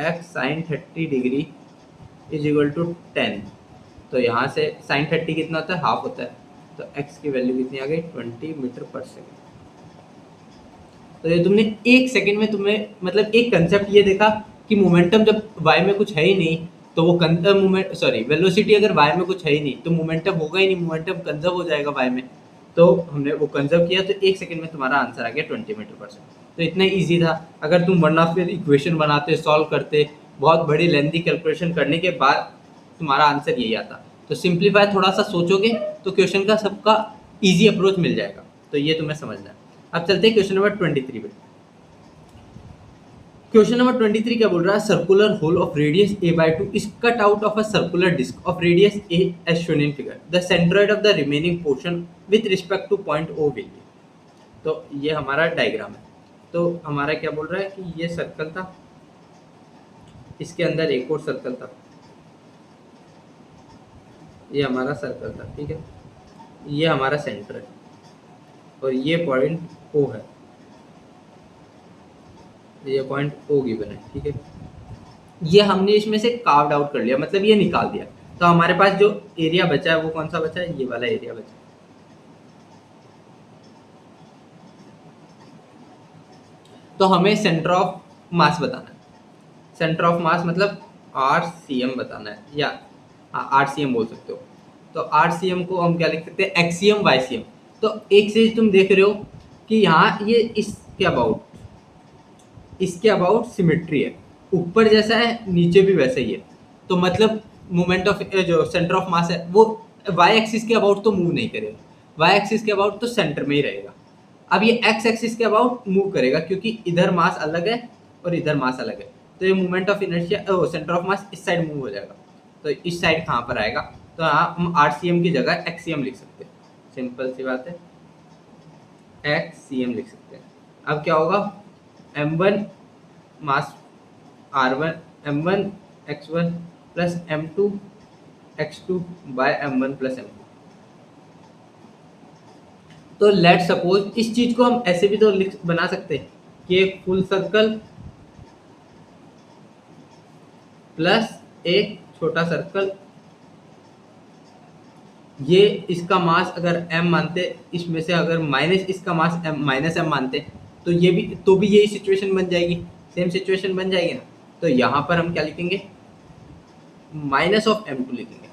x sin 30 degree is equal to 10। तो यहाँ से sin 30 कितना होता है, हाफ होता है, तो x की वैल्यू कितनी आ गई, 20 मीटर पर सेकेंड। तो ये तुमने एक सेकंड में तुम्हें मतलब एक कंसेप्ट ये देखा कि मोमेंटम जब y में कुछ है ही नहीं तो वो वेलोसिटी अगर y में कुछ है ही नहीं तो मोमेंटम होगा ही नहीं, मोमेंटम कंजर्व हो जाएगा y में। तो हमने वो कंजर्व किया, तो एक सेकंड में तुम्हारा आंसर आ गया 20 मीटर पर सेकंड। तो इतना ईजी था। अगर तुम वरना फिर इक्वेशन बनाते, सॉल्व करते, बहुत बड़ी लेंथी कैलकुलेशन करने के बाद तुम्हारा आंसर यही आता। तो सिंप्लीफाई थोड़ा सा सोचोगे तो क्वेश्चन का सबका ईजी अप्रोच मिल जाएगा। तो ये तुम्हें समझना है। अब चलते हैं क्वेश्चन नंबर 23 पे। क्वेश्चन नंबर 23 क्या बोल रहा है, circular hole of radius a/2 is cut out of a circular disc of radius a as shown in figure. The centroid of the remaining portion with respect to point O will be. तो ये हमारा डायग्राम है। तो हमारा क्या बोल रहा है कि ये सर्कल था, इसके अंदर एक और सर्कल था, ये हमारा सर्कल था, ठीक है, ये हमारा सेंटर है और ये पॉइंट O है, ये पॉइंट O गिवन है, ठीक है। ये हमने इसमें से कार्व्ड आउट कर लिया, मतलब ये निकाल दिया। तो हमारे पास जो एरिया बचा है वो कौन सा बचा है, ये वाला एरिया बचा है। तो हमें सेंटर ऑफ मास बताना है। सेंटर ऑफ मास मतलब RCM बताना है, या RCM बोल सकते हो। तो RCM को हम क्या लिख सकते हैं, एक्सियम YCM। तो एक चीज तुम देख रहे हो कि यहाँ ये इसके अबाउट सिमेट्री है, ऊपर जैसा है नीचे भी वैसा ही है। तो मतलब मोमेंट ऑफ जो सेंटर ऑफ मास है वो y एक्सिस के अबाउट तो मूव नहीं करेगा, y एक्सिस के अबाउट तो सेंटर में ही रहेगा। अब ये x एक्सिस के अबाउट मूव करेगा क्योंकि इधर मास अलग है और इधर मास अलग है। तो ये moment of inertia centre of मास इस साइड मूव हो जाएगा। तो इस साइड कहाँ पर आएगा, तो यहाँ हम RCM की जगह XCM लिख सकते हैं। सिंपल सी बात है। एक्स सी एम लिख सकते हैं। अब क्या होगा, m1 मास r1 m1 x1 plus m2 x2 bye m1 plus m2। तो लेट सपोज इस चीज को हम ऐसे भी तो लिख बना सकते हैं कि एक फुल सर्कल प्लस एक छोटा सर्कल, ये इसका मास अगर m मानते, इसमें से अगर माइनस इसका मास माइनस m मानते, तो ये भी तो भी यही सिचुएशन बन जाएगी, सेम सिचुएशन बन जाएगी ना। तो यहाँ पर हम क्या लिखेंगे, माइनस ऑफ m2 लिखेंगे।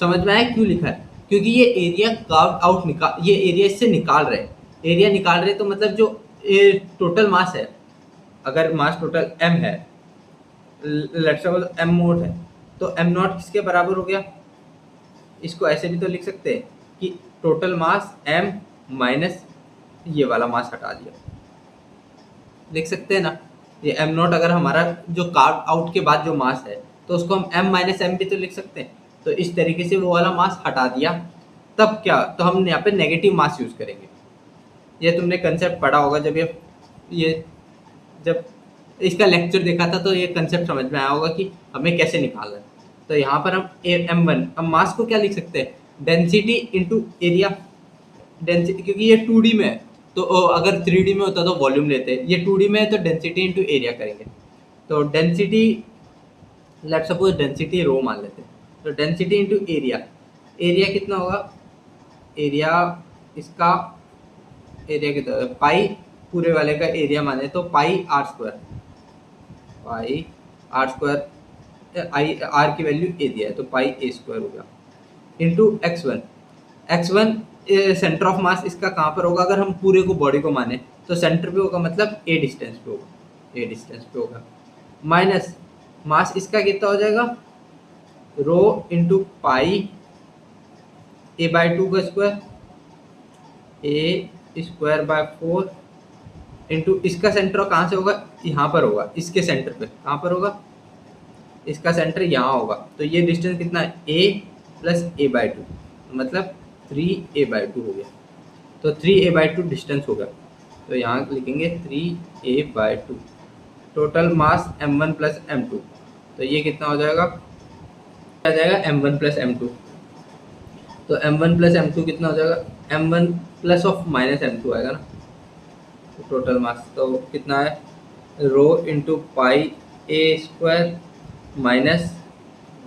समझ में आया क्यों लिखा है, क्योंकि ये एरिया कार्व आउट निकाल, ये एरिया इससे निकाल रहे, एरिया निकाल रहे, तो मतलब जो टोटल मास है, अगर मास टोटल m है, लेट्स सपोज m नॉट है, तो m नॉट किसके बराबर हो गया, इसको ऐसे भी तो लिख सकते हैं कि टोटल मास m माइनस ये वाला मास हटा दिया, लिख सकते हैं ना। ये m नॉट अगर हमारा जो कार्व आउट के बाद जो मास है, तो उसको हम m माइनस एम भी तो लिख सकते हैं। तो इस तरीके से वो वाला मास हटा दिया, तब क्या, तो हम यहाँ पे नेगेटिव मास यूज करेंगे। ये तुमने कंसेप्ट पढ़ा होगा जब ये जब इसका लेक्चर देखा था, तो ये कंसेप्ट समझ में आया होगा कि हमें कैसे निकालना है। तो यहाँ पर हम m1, अब मास को क्या लिख सकते हैं, डेंसिटी इंटू एरिया, डेंसिटी, क्योंकि ये 2D में है, तो अगर 3D में होता तो वॉल्यूम लेते, ये 2D में है तो डेंसिटी इंटू एरिया करेंगे। तो density, let suppose density rho मान लेते हैं, तो डेंसिटी इंटू एरिया, एरिया कितना होगा, एरिया इसका, एरिया कितना, पाई पूरे वाले का एरिया माने तो pi R square, pi R square, I R की वैल्यू ए दिया है तो पाई ए स्क्वायर होगा, into x1, x1 centre of mass इसका कहाँ पर होगा, अगर हम पूरे को बॉडी को माने तो सेंटर पे होगा, मतलब ए डिस्टेंस पे होगा, ए डिस्टेंस पे होगा, माइनस मास इसका कितना हो जाएगा, रो इंटू पाई ए बाई 2 का square, A square by 4 into इसका सेंटर कहाँ से होगा, यहाँ पर होगा, इसके सेंटर पे कहाँ पर होगा, इसका सेंटर यहाँ होगा, तो ये डिस्टेंस कितना है, a प्लस ए बाई 2, मतलब 3a/2 हो गया। तो 3a/2 डिस्टेंस होगा, तो यहाँ लिखेंगे 3a/2। Total mass m1 plus m2, तो ये कितना हो जाएगा, आ जाएगा m1 प्लस m2। तो m1 प्लस m2 कितना हो जाएगा, m1 plus of minus m2 आएगा ना। तो टोटल मास तो कितना है, rho into pi A square minus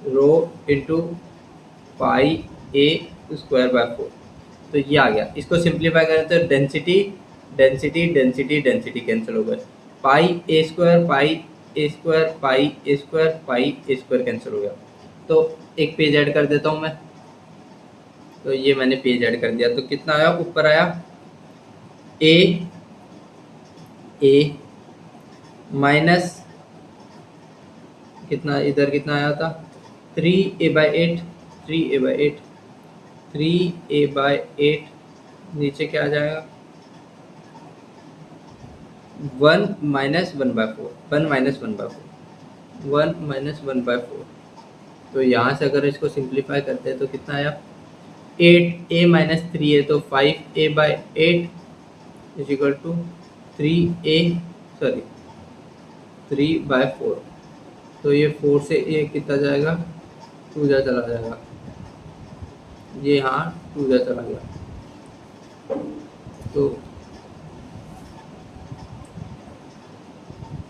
rho into pi A square by 4। तो ये आ गया, इसको सिंप्लीफाई करें तो density density density density cancel हो गए, pi A square pi A square pi A square pi A square cancel हो गया। तो एक पेज ऐड कर देता हूँ मैं, तो ये मैंने पेज ऐड कर दिया, तो कितना आया, ऊपर आया ए माइनस कितना, इधर कितना आया था 3a/8, 3a/8, 3a/8, नीचे क्या आ जाएगा 1 माइनस 1/4, 1 माइनस 1/4, 1 माइनस 1/4। तो यहाँ से अगर इसको सिंप्लीफाई करते हैं तो कितना आया 8a माइनस 3 है, तो 5a/8 इज इक्वल टू 3/4। तो ये 4 से ये कितना जाएगा 2 जा चला जाएगा, ये यहाँ 2 जा चला गया। तो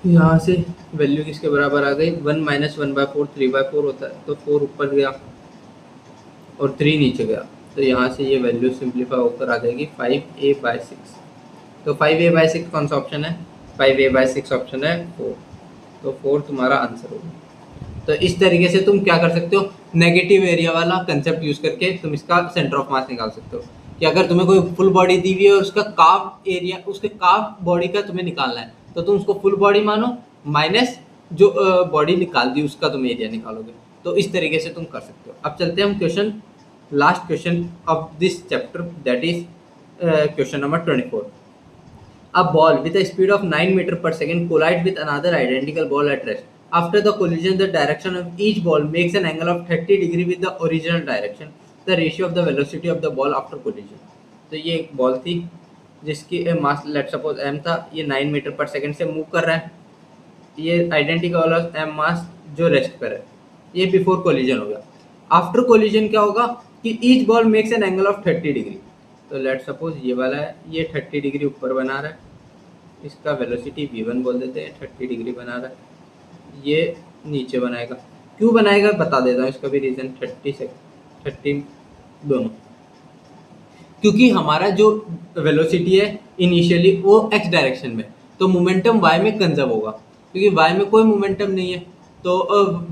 यहाँ से वैल्यू किसके बराबर आ गई, 1 माइनस 1/4 3/4 होता है, तो 4 ऊपर गया और 3 नीचे गया, तो यहाँ से ये वैल्यू सिंप्लीफाई होकर आ जाएगी 5a/6। तो 5a/6 कौन सा ऑप्शन है, 5a/6 ऑप्शन है 4। तो 4 तुम्हारा आंसर होगा। तो इस तरीके से तुम क्या कर सकते हो, नेगेटिव एरिया वाला कंसेप्ट यूज करके तुम इसका सेंटर ऑफ मास निकाल सकते हो, कि अगर तुम्हें कोई फुल बॉडी दी हुई है और उसका काफ एरिया, उसके काफ बॉडी का तुम्हें निकालना है, तो तुम उसको फुल बॉडी मानो, माइनस जो बॉडी निकाल दी उसका तुम एरिया निकालोगे। तो इस तरीके से तुम कर सकते हो। अब चलते हैं हम question, last question of this chapter, that is question number 24। A ball with a speed of 9 meter per second collides with another identical ball at rest. After the collision, the direction of each ball makes an angle of 30 degree with the original direction. The ratio of the velocity of the ball after collision. तो ये एक बॉल थी, जिसकी मास लेट सपोज m था, ये 9 मीटर पर सेकंड से मूव कर रहा है। ये आइडेंटिकल ऑफ m मास जो रेस्ट पर है। ये बिफोर कोलिजन हो गया। आफ्टर कोलिजन क्या होगा कि each ball makes an angle of 30 degree. तो लेट सपोज ये वाला है, ये 30 डिग्री ऊपर बना रहा है, इसका वेलोसिटी v1 बोल देते हैं, 30 डिग्री बना रहा है। ये नीचे बनाएगा, क्यों बनाएगा बता देता हूँ इसका भी रीज़न। 30 दोनों, क्योंकि हमारा जो वेलोसिटी है इनिशियली वो x डायरेक्शन में, तो मोमेंटम y में कंजर्व होगा, क्योंकि y में कोई मोमेंटम नहीं है। तो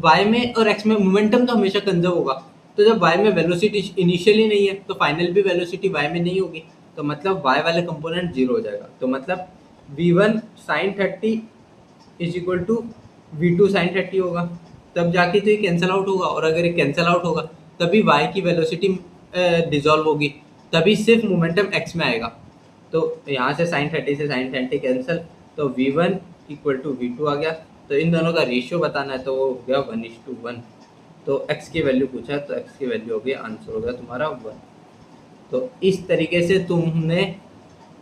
y में और x में मोमेंटम तो हमेशा कंजर्व होगा। तो जब y में वेलोसिटी इनिशियली नहीं है तो फाइनल भी वेलोसिटी y में नहीं होगी, तो मतलब y वाले कंपोनेंट जीरो हो जाएगा। तो मतलब v1 sin 30 is equal to v2 sin 30 होगा, तब जाके तो ये कैंसिल आउट होगा। और अगर ये कैंसिल आउट होगा तभी y की वेलोसिटी डिजॉल्व होगी, तभी सिर्फ मोमेंटम x में आएगा। तो यहाँ से sin 30 से sin 30 कैंसिल, तो v1 इक्वल टू v2 आ गया। तो इन दोनों का रेशियो बताना है, तो वो हो गया 1:1। तो x की वैल्यू पूछा है, तो x की वैल्यू हो गई, आंसर हो गया तुम्हारा 1। तो इस तरीके से तुमने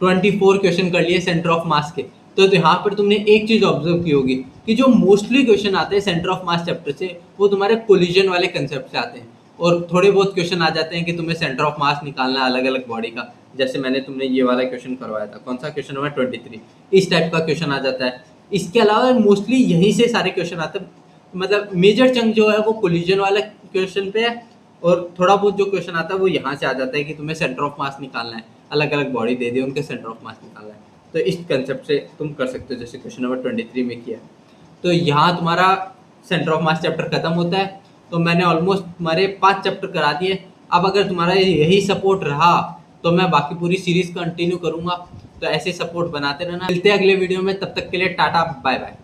24 क्वेश्चन कर लिए सेंटर ऑफ मास के। तो यहाँ पर तुमने एक चीज ऑब्जर्व की होगी कि जो मोस्टली क्वेश्चन आते हैं सेंटर ऑफ मास चैप्टर से, वो तुम्हारे कोलिजन वाले कंसेप्ट से आते हैं। और थोड़े बहुत क्वेश्चन आ जाते हैं कि तुम्हें सेंटर ऑफ मास निकालना है अलग अलग बॉडी का, जैसे मैंने तुमने ये वाला क्वेश्चन करवाया था, कौन सा क्वेश्चन नंबर 23, इस टाइप का क्वेश्चन आ जाता है। इसके अलावा मोस्टली यहीं से सारे क्वेश्चन आते हैं, मतलब मेजर चंक जो है वो कोलिजन वाला क्वेश्चन पे है, और थोड़ा बहुत जो क्वेश्चन आता है वो यहाँ से आ जाता है कि तुम्हें सेंटर ऑफ मास निकालना है, अलग अलग बॉडी दे दी उनके सेंटर ऑफ मास निकालना है। तो इस कंसेप्ट से तुम कर सकते हो, जैसे क्वेश्चन नंबर 23 में किया। तो यहाँ तुम्हारा सेंटर ऑफ मास चैप्टर खत्म होता है। तो मैंने ऑलमोस्ट तुम्हारे 5 चैप्टर करा दिए। अब अगर तुम्हारा यही सपोर्ट रहा तो मैं बाकी पूरी सीरीज कंटिन्यू करूंगा। तो ऐसे सपोर्ट बनाते रहना। मिलते हैं अगले वीडियो में, तब तक के लिए टाटा बाय बाय।